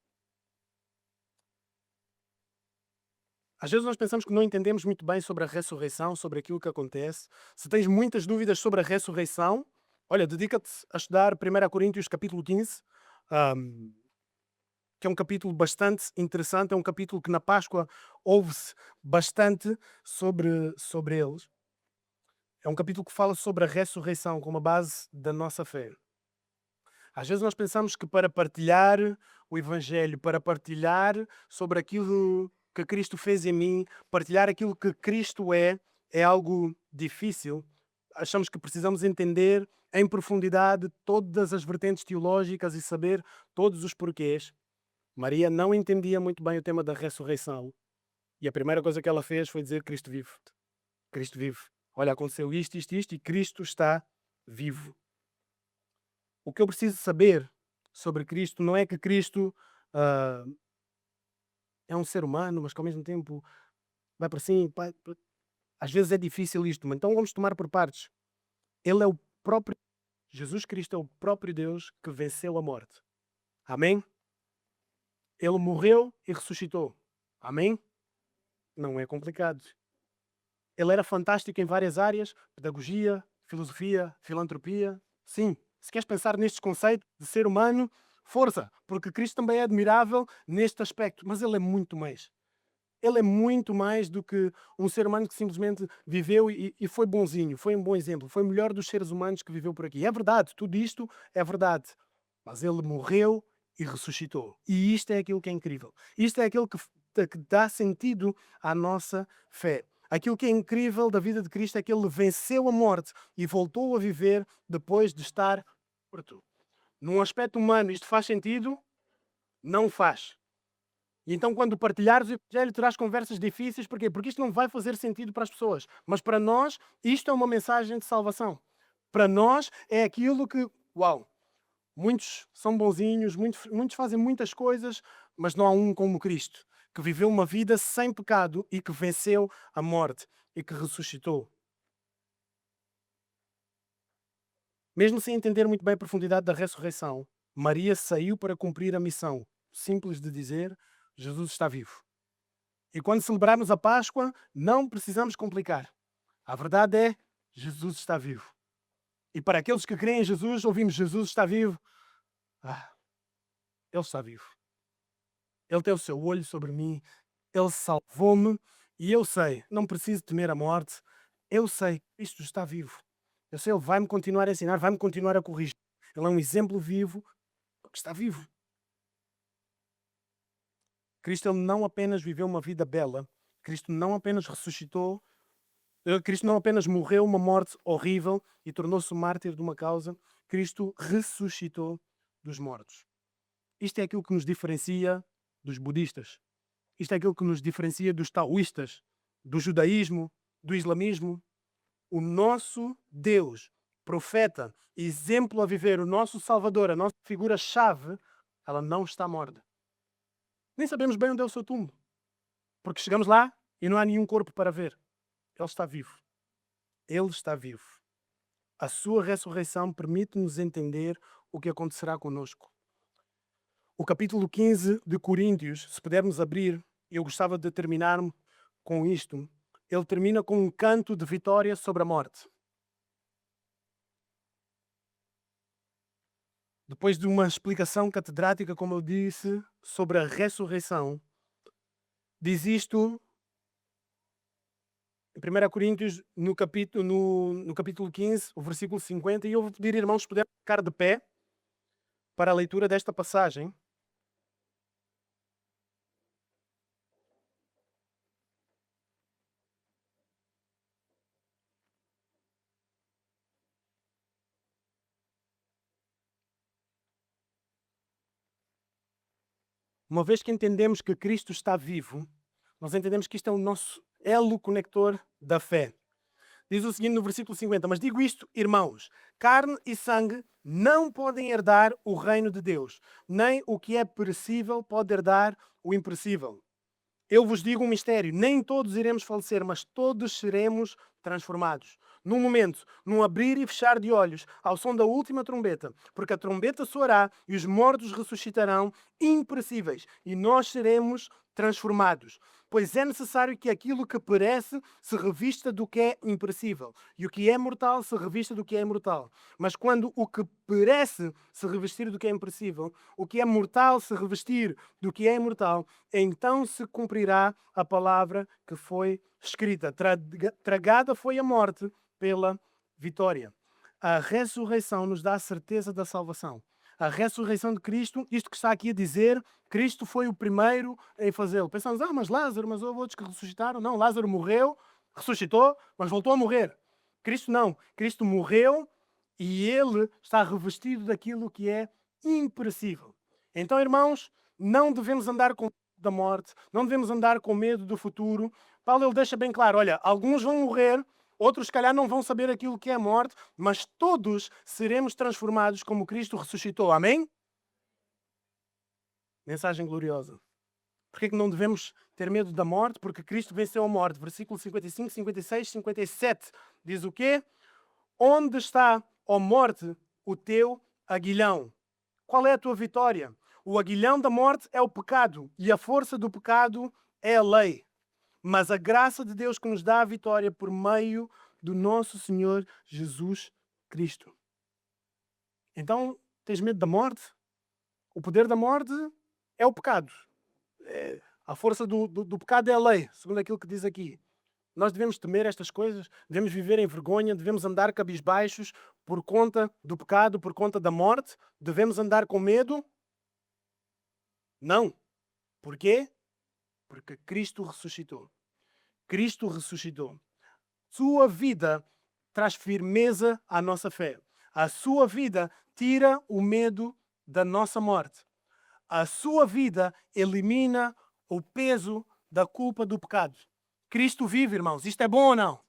Às vezes nós pensamos que não entendemos muito bem sobre a ressurreição, sobre aquilo que acontece. Se tens muitas dúvidas sobre a ressurreição, olha, dedica-te a estudar 1 Coríntios capítulo 15, que é um capítulo bastante interessante, é um capítulo que na Páscoa ouve-se bastante sobre eles. É um capítulo que fala sobre a ressurreição como a base da nossa fé. Às vezes nós pensamos que para partilhar o Evangelho, para partilhar sobre aquilo que Cristo fez em mim, partilhar aquilo que Cristo é algo difícil. Achamos que precisamos entender em profundidade todas as vertentes teológicas e saber todos os porquês. Maria não entendia muito bem o tema da ressurreição. E a primeira coisa que ela fez foi dizer Cristo vive. Cristo vive. Olha, aconteceu isto e Cristo está vivo. O que eu preciso saber sobre Cristo não é que Cristo é um ser humano, mas que ao mesmo tempo vai para cima. Às vezes é difícil isto, mas então vamos tomar por partes. Ele é o próprio, Jesus Cristo é o próprio Deus que venceu a morte. Amém? Ele morreu e ressuscitou. Amém? Não é complicado. Ele era fantástico em várias áreas, pedagogia, filosofia, filantropia. Sim, se queres pensar nestes conceitos de ser humano, força, porque Cristo também é admirável neste aspecto, mas ele é muito mais. Ele é muito mais do que um ser humano que simplesmente viveu e foi bonzinho, foi um bom exemplo, foi o melhor dos seres humanos que viveu por aqui. É verdade, tudo isto é verdade, mas ele morreu e ressuscitou. E isto é aquilo que é incrível. Isto é aquilo que dá sentido à nossa fé. Aquilo que é incrível da vida de Cristo é que ele venceu a morte e voltou a viver depois de estar morto. Num aspecto humano, isto faz sentido? Não faz. E então, quando partilhares o Evangelho, terás conversas difíceis. Porquê? Porque isto não vai fazer sentido para as pessoas. Mas para nós, isto é uma mensagem de salvação. Para nós, é aquilo que, uau, muitos são bonzinhos, muitos fazem muitas coisas, mas não há um como Cristo, que viveu uma vida sem pecado e que venceu a morte e que ressuscitou. Mesmo sem entender muito bem a profundidade da ressurreição, Maria saiu para cumprir a missão simples de dizer: Jesus está vivo. E quando celebrarmos a Páscoa, não precisamos complicar. A verdade é: Jesus está vivo. E para aqueles que creem em Jesus, ouvimos Jesus está vivo. Ele está vivo. Ele tem o seu olho sobre mim. Ele salvou-me. E eu sei, não preciso temer a morte. Eu sei que Cristo está vivo. Eu sei, Ele vai-me continuar a ensinar, vai-me continuar a corrigir. Ele é um exemplo vivo que está vivo. Cristo ele não apenas viveu uma vida bela. Cristo não apenas ressuscitou. Cristo não apenas morreu uma morte horrível e tornou-se mártir de uma causa. Cristo ressuscitou dos mortos. Isto é aquilo que nos diferencia dos budistas. Isto é aquilo que nos diferencia dos taoístas, do judaísmo, do islamismo. O nosso Deus, profeta, exemplo a viver, o nosso Salvador, a nossa figura-chave, ela não está morta. Nem sabemos bem onde é o seu túmulo. Porque chegamos lá e não há nenhum corpo para ver. Ele está vivo. Ele está vivo. A sua ressurreição permite-nos entender o que acontecerá conosco. O capítulo 15 de Coríntios, se pudermos abrir, eu gostava de terminar com isto. Ele termina com um canto de vitória sobre a morte. Depois de uma explicação catedrática, como eu disse, sobre a ressurreição, diz isto em 1 Coríntios, no capítulo 15, o versículo 50, e eu vou pedir, irmãos, se puderem ficar de pé para a leitura desta passagem. Uma vez que entendemos que Cristo está vivo, nós entendemos que isto é o nosso elo conector da fé. Diz o seguinte no versículo 50, mas digo isto, irmãos, carne e sangue não podem herdar o reino de Deus, nem o que é perecível pode herdar o imperecível. Eu vos digo um mistério, nem todos iremos falecer, mas todos seremos transformados. Num momento, num abrir e fechar de olhos, ao som da última trombeta, porque a trombeta soará e os mortos ressuscitarão imperecíveis, e nós seremos transformados. Pois é necessário que aquilo que perece se revista do que é imperecível, e o que é mortal se revista do que é imortal. Mas quando o que perece se revestir do que é imperecível, o que é mortal se revestir do que é imortal, então se cumprirá a palavra que foi escrita. Tragada foi a morte pela vitória. A ressurreição nos dá a certeza da salvação. A ressurreição de Cristo, isto que está aqui a dizer, Cristo foi o primeiro em fazê-lo. Pensamos, mas Lázaro, mas houve outros que ressuscitaram. Não, Lázaro morreu, ressuscitou, mas voltou a morrer. Cristo não. Cristo morreu e ele está revestido daquilo que é imperecível. Então, irmãos, não devemos andar com medo da morte, não devemos andar com medo do futuro. Paulo ele deixa bem claro, olha, alguns vão morrer, outros, se calhar, não vão saber aquilo que é a morte, mas todos seremos transformados como Cristo ressuscitou. Amém? Mensagem gloriosa. Por que não devemos ter medo da morte? Porque Cristo venceu a morte. Versículo 55, 56, 57. Diz o quê? Onde está, ó morte, o teu aguilhão? Qual é a tua vitória? O aguilhão da morte é o pecado e a força do pecado é a lei. Mas a graça de Deus que nos dá a vitória por meio do nosso Senhor Jesus Cristo. Então, tens medo da morte? O poder da morte é o pecado. A força do pecado é a lei, segundo aquilo que diz aqui. Nós devemos temer estas coisas, devemos viver em vergonha, devemos andar cabisbaixos por conta do pecado, por conta da morte. Devemos andar com medo? Não. Por quê? Porque Cristo ressuscitou. Cristo ressuscitou. Sua vida traz firmeza à nossa fé. A sua vida tira o medo da nossa morte. A sua vida elimina o peso da culpa do pecado. Cristo vive, irmãos. Isto é bom ou não?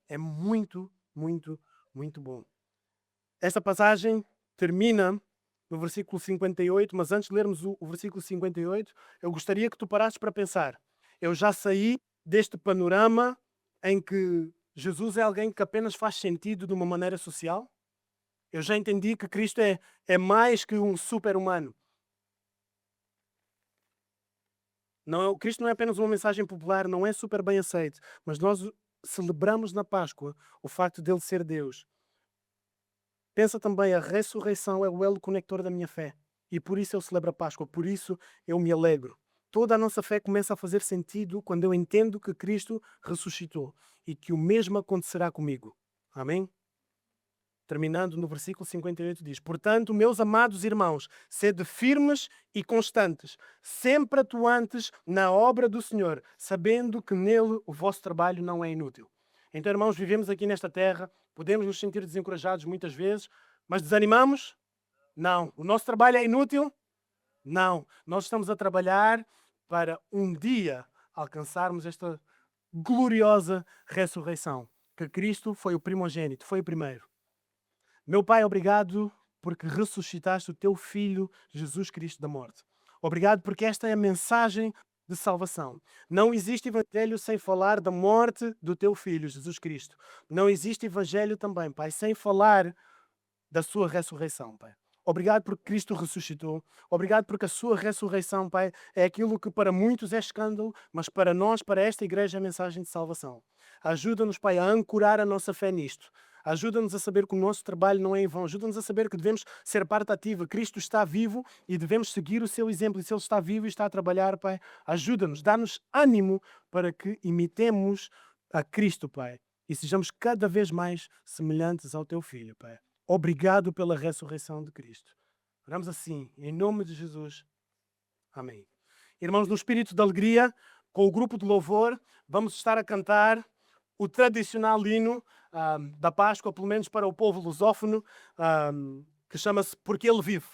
É muito, muito, muito bom. Esta passagem termina no versículo 58, mas antes de lermos o versículo 58, eu gostaria que tu parasses para pensar. Eu já saí deste panorama em que Jesus é alguém que apenas faz sentido de uma maneira social. Eu já entendi que Cristo é mais que um super-humano. Cristo não é apenas uma mensagem popular, não é super bem aceito, mas nós celebramos na Páscoa o facto dele ser Deus. Pensa também, a ressurreição é o elo conector da minha fé. E por isso eu celebro a Páscoa, por isso eu me alegro. Toda a nossa fé começa a fazer sentido quando eu entendo que Cristo ressuscitou e que o mesmo acontecerá comigo. Amém? Terminando no versículo 58 diz: portanto, meus amados irmãos, sede firmes e constantes, sempre atuantes na obra do Senhor, sabendo que nele o vosso trabalho não é inútil. Então, irmãos, vivemos aqui nesta terra, podemos nos sentir desencorajados muitas vezes, mas desanimamos? Não. O nosso trabalho é inútil? Não. Nós estamos a trabalhar para um dia alcançarmos esta gloriosa ressurreição, que Cristo foi o primogênito, foi o primeiro. Meu Pai, obrigado porque ressuscitaste o teu Filho, Jesus Cristo da morte. Obrigado porque esta é a mensagem de salvação. Não existe evangelho sem falar da morte do teu Filho, Jesus Cristo. Não existe evangelho também, Pai, sem falar da sua ressurreição, Pai. Obrigado porque Cristo ressuscitou. Obrigado porque a sua ressurreição, Pai, é aquilo que para muitos é escândalo, mas para nós, para esta igreja, é a mensagem de salvação. Ajuda-nos, Pai, a ancorar a nossa fé nisto. Ajuda-nos a saber que o nosso trabalho não é em vão. Ajuda-nos a saber que devemos ser parte ativa. Cristo está vivo e devemos seguir o seu exemplo. E se Ele está vivo e está a trabalhar, Pai, ajuda-nos, dá-nos ânimo para que imitemos a Cristo, Pai, e sejamos cada vez mais semelhantes ao Teu Filho, Pai. Obrigado pela ressurreição de Cristo. Oramos assim, em nome de Jesus. Amém. Irmãos, no espírito de alegria, com o grupo de louvor, vamos estar a cantar o tradicional hino da Páscoa, pelo menos para o povo lusófono, que chama-se Porque Ele Vive.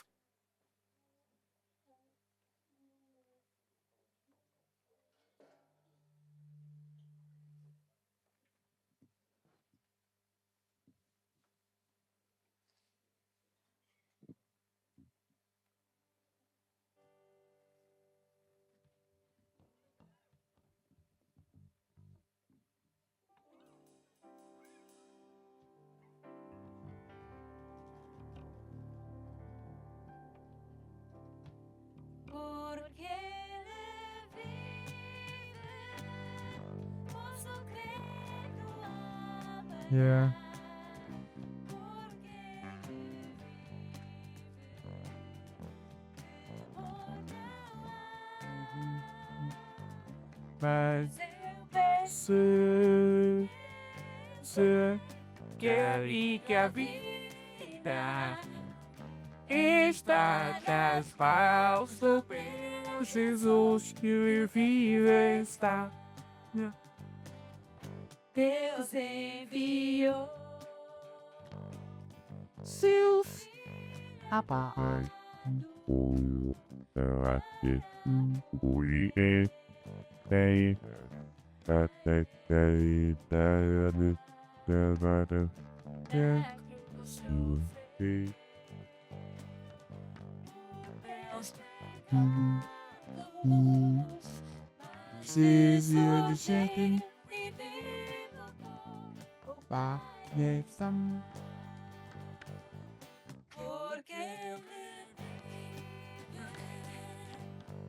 Porque Ele vive, posso crer no amanhã. Yeah. Porque Ele vive, Mas eu peço se quer e que a vida está das falso pelo Jesus que vive está. Deus enviou Seus Pai, o aqui, o e tem até Season shaking by some porque Ele vive,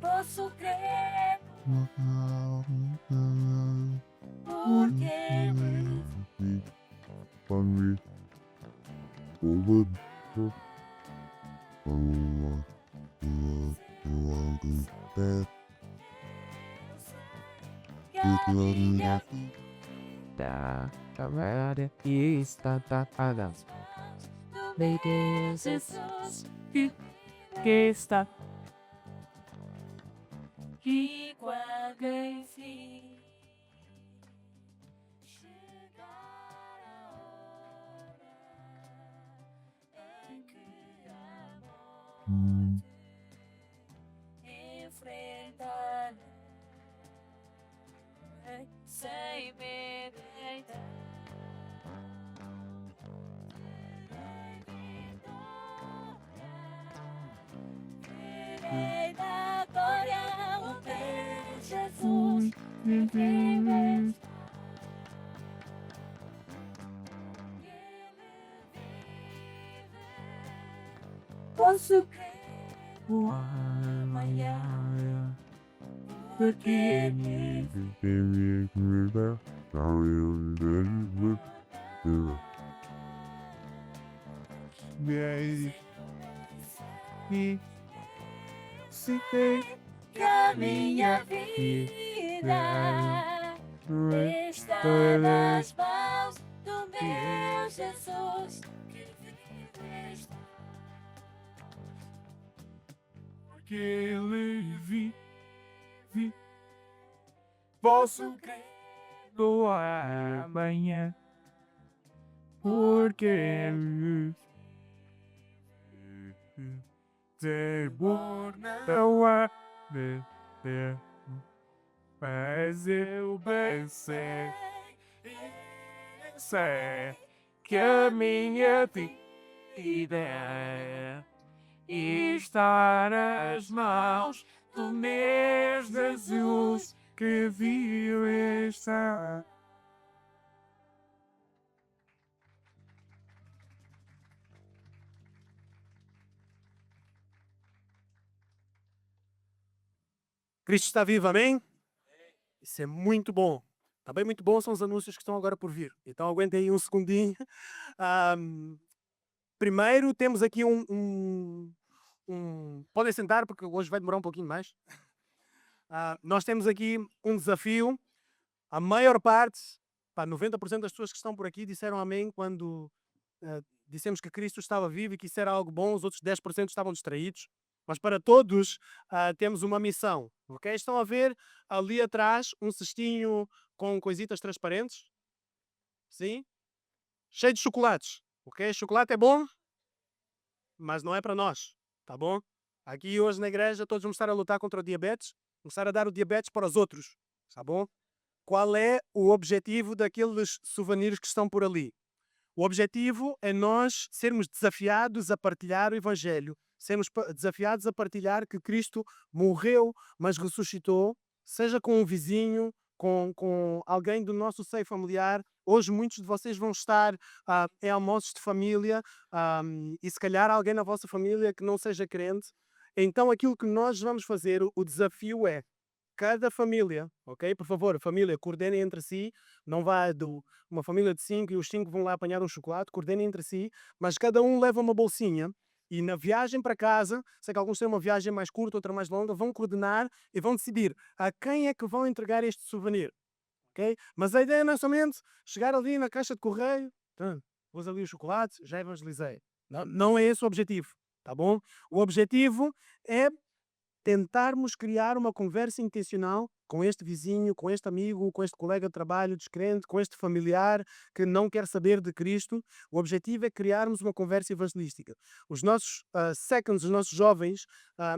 posso crer porque Ele a minha da camarada está tapada. meu Deus Jesus, Que está e quando enfim chegar a hora em que a morte enfrentar sem medo então. Verei da glória o teu Jesus vive. Posso crer o amanhã, porque me se tem que a minha vida está nas mãos do meu Jesus que vive. porque ele vive. Posso crer no amanhã, porque ele não há beber, mas eu bem sei que a minha vida está nas mãos do meu Jesus que vive está. Cristo está vivo, amém? Isso é muito bom. Também muito bom são os anúncios que estão agora por vir. Então aguentem aí um segundinho. Primeiro temos aqui podem sentar porque hoje vai demorar um pouquinho mais. Nós temos aqui um desafio. A maior parte Pá, 90% das pessoas que estão por aqui disseram amém quando dissemos que Cristo estava vivo e que isso era algo bom, os outros 10% estavam distraídos. Mas para todos temos uma missão, ok? Estão a ver ali atrás um cestinho com coisitas transparentes? Sim? Cheio de chocolates, ok? Chocolate é bom, mas não é para nós, tá bom? Aqui hoje na igreja todos vamos estar a lutar contra o diabetes, começar a dar o diabetes para os outros, tá bom? Qual é o objetivo daqueles souvenirs que estão por ali? O objetivo é nós sermos desafiados a partilhar o Evangelho, sermos desafiados a partilhar que Cristo morreu, mas ressuscitou, seja com um vizinho, com alguém do nosso seio familiar. Hoje muitos de vocês vão estar em almoços de família e se calhar alguém na vossa família que não seja crente. Então aquilo que nós vamos fazer, o desafio é cada família, ok? Por favor, família, coordenem entre si, não vá de uma família de 5 e os 5 vão lá apanhar um chocolate, coordenem entre si, mas cada um leva uma bolsinha e na viagem para casa, sei que alguns têm uma viagem mais curta, outra mais longa, vão coordenar e vão decidir a quem é que vão entregar este souvenir, ok? Mas a ideia não é somente chegar ali na caixa de correio, pôs ali o chocolate, já evangelizei. Não é esse o objetivo, tá bom? O objetivo é tentarmos criar uma conversa intencional com este vizinho, com este amigo, com este colega de trabalho descrente, com este familiar que não quer saber de Cristo. O objetivo é criarmos uma conversa evangelística. Os nossos seconds, os nossos jovens,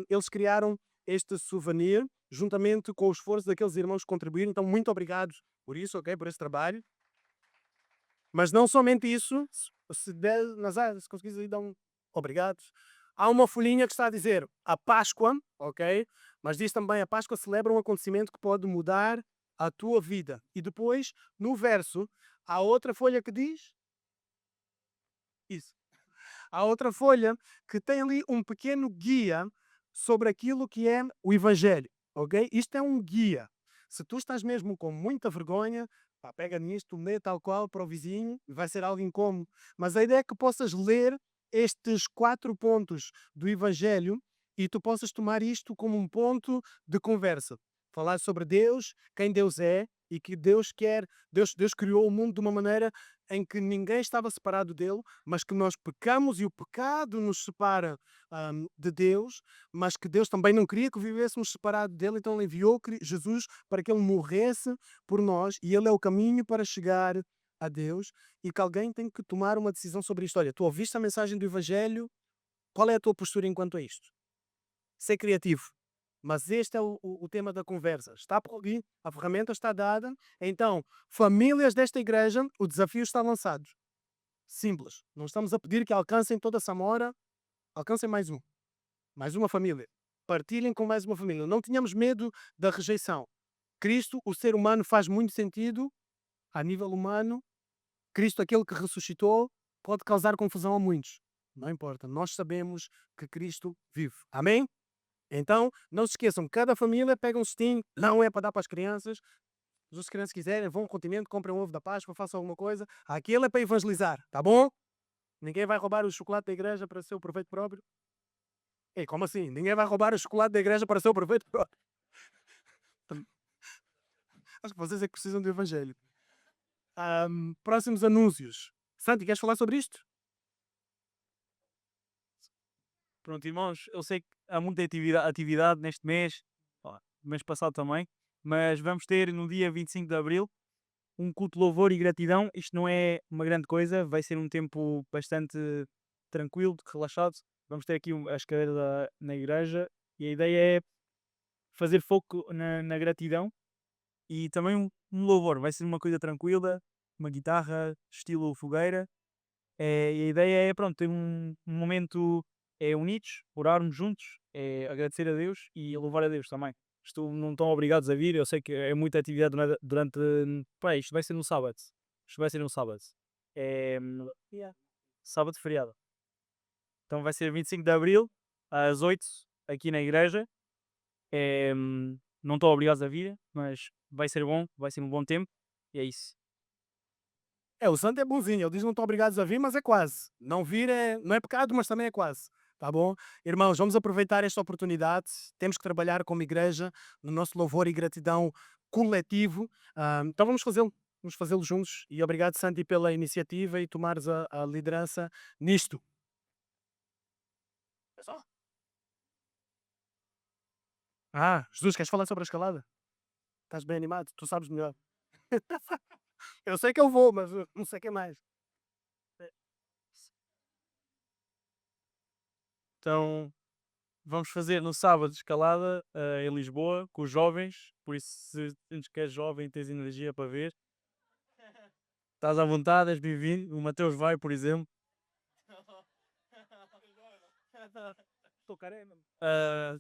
eles criaram este souvenir juntamente com o esforço daqueles irmãos que contribuíram. Então, muito obrigado por isso, ok? Por esse trabalho. Mas não somente isso, se conseguires aí dar um obrigado. Há uma folhinha que está a dizer a Páscoa, ok? Mas diz também a Páscoa celebra um acontecimento que pode mudar a tua vida. E depois, no verso, há outra folha que diz isso. Há outra folha que tem ali um pequeno guia sobre aquilo que é o Evangelho, ok? Isto é um guia. Se tu estás mesmo com muita vergonha, pá, pega nisto, lê tal qual para o vizinho, vai ser algo incómodo. Mas a ideia é que possas ler estes 4 pontos do Evangelho e tu possas tomar isto como um ponto de conversa. Falar sobre Deus, quem Deus é e que Deus quer. Deus criou o mundo de uma maneira em que ninguém estava separado dele, mas que nós pecamos e o pecado nos separa de Deus, mas que Deus também não queria que vivêssemos separados dele, então ele enviou Jesus para que ele morresse por nós e ele é o caminho para chegar a Deus e que alguém tem que tomar uma decisão sobre isto. Olha, tu ouviste a mensagem do Evangelho, qual é a tua postura enquanto a isto? Ser criativo. Mas este é o tema da conversa. Está por ali, a ferramenta está dada. Então, famílias desta igreja, o desafio está lançado. Simples. Não estamos a pedir que alcancem toda a Samora, alcancem mais um. Mais uma família. Partilhem com mais uma família. Não tenhamos medo da rejeição. Cristo, o ser humano, faz muito sentido a nível humano. Cristo, aquele que ressuscitou, pode causar confusão a muitos. Não importa, nós sabemos que Cristo vive. Amém? Então, não se esqueçam, cada família pega um cestinho, não é para dar para as crianças. Se as crianças quiserem, vão ao continente, comprem um ovo da Páscoa, façam alguma coisa. Aquele é para evangelizar, tá bom? Ninguém vai roubar o chocolate da igreja para seu proveito próprio. Ei, como assim? Ninguém vai roubar o chocolate da igreja para seu proveito próprio. Acho que vocês é que precisam do evangelho. Próximos anúncios. Santi, queres falar sobre isto? Pronto, irmãos, eu sei que há muita atividade neste mês, mês passado também, mas vamos ter no dia 25 de Abril um culto de louvor e gratidão. Isto não é uma grande coisa, vai ser um tempo bastante tranquilo, relaxado. Vamos ter aqui as cadeiras na igreja e a ideia é fazer foco na gratidão e também um louvor. Vai ser uma coisa tranquila, uma guitarra estilo fogueira. E a ideia é, pronto, ter um momento unidos, orarmos juntos, agradecer a Deus e louvar a Deus também. Não estão obrigados a vir, eu sei que é muita atividade durante... Pá, isto vai ser no sábado. Sábado feriado. Então vai ser 25 de Abril, às 8, aqui na igreja. Não estão obrigados a vir, mas vai ser bom, vai ser um bom tempo. E é isso. O santo é bonzinho, ele diz não estão obrigados a vir, mas é quase. Não vir não é pecado, mas também é quase. Tá bom? Irmãos, vamos aproveitar esta oportunidade. Temos que trabalhar como igreja no nosso louvor e gratidão coletivo. Então vamos fazê-lo. vamos fazê-lo juntos. E obrigado, Santi, pela iniciativa e tomares a liderança nisto. É só. Jesus, queres falar sobre a escalada? Estás bem animado? Tu sabes melhor. Eu sei que eu vou, mas não sei o que é mais. Então, vamos fazer no sábado escalada em Lisboa com os jovens. Por isso, se sentes que és jovem e tens energia para ver, estás à vontade, és bem-vindo. O Mateus vai, por exemplo. Ah,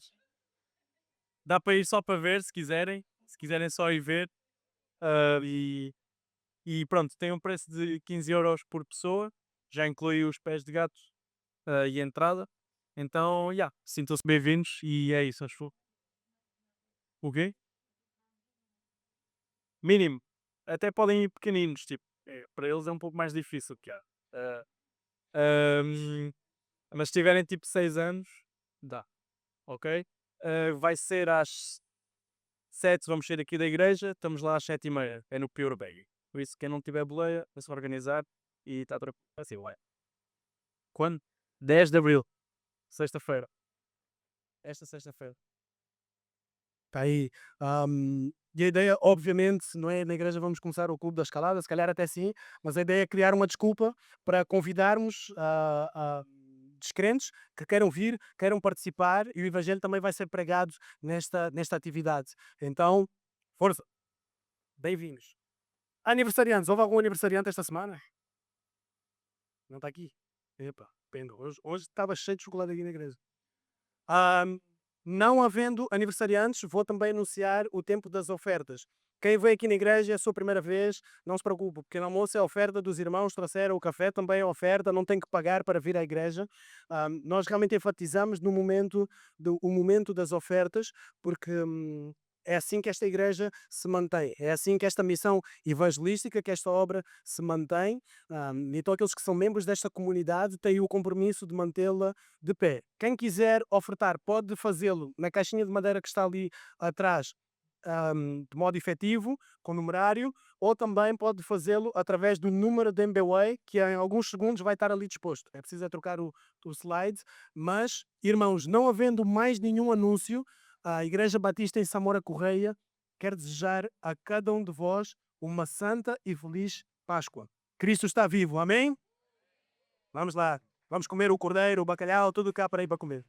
dá para ir só para ver, se quiserem. Se quiserem só ir ver. E pronto, tem um preço de 15 € por pessoa. Já inclui os pés de gato e a entrada. Então, sintam-se bem-vindos e é isso, acho. O quê? Mínimo. Até podem ir pequeninos, tipo, para eles é um pouco mais difícil que há. Mas se tiverem tipo 6 anos, dá. Ok? Vai ser às 7, vamos sair aqui da igreja, estamos lá às 7h30, é no Pure Bag. Por isso, quem não tiver boleia, é só organizar e está tranquilo. Assim, vai. Quando? 10 de Abril, sexta-feira. Esta sexta-feira. Está aí. E a ideia, obviamente, não é na igreja vamos começar o clube da escalada, se calhar até sim, mas a ideia é criar uma desculpa para convidarmos descrentes que queiram vir, queiram participar e o Evangelho também vai ser pregado nesta atividade. Então, força! Bem-vindos. Aniversariantes, houve algum aniversariante esta semana? Não está aqui? Epa, pena. Hoje estava cheio de chocolate aqui na igreja. Não havendo aniversariantes, vou também anunciar o tempo das ofertas. Quem veio aqui na igreja é a sua primeira vez, não se preocupe, o pequeno almoço é a oferta dos irmãos, trouxeram o café, também é oferta, não tem que pagar para vir à igreja. Nós realmente enfatizamos no momento, o momento das ofertas, porque é assim que esta igreja se mantém, é assim que esta missão evangelística, que esta obra se mantém. Então aqueles que são membros desta comunidade têm o compromisso de mantê-la de pé. Quem quiser ofertar pode fazê-lo na caixinha de madeira que está ali atrás, de modo efetivo, com numerário, ou também pode fazê-lo através do número de MBWay, que em alguns segundos vai estar ali disposto. É preciso trocar o slide, mas, irmãos, não havendo mais nenhum anúncio, a Igreja Batista em Samora Correia quer desejar a cada um de vós uma santa e feliz Páscoa. Cristo está vivo, amém? Vamos lá, vamos comer o cordeiro, o bacalhau, tudo cá para ir para comer.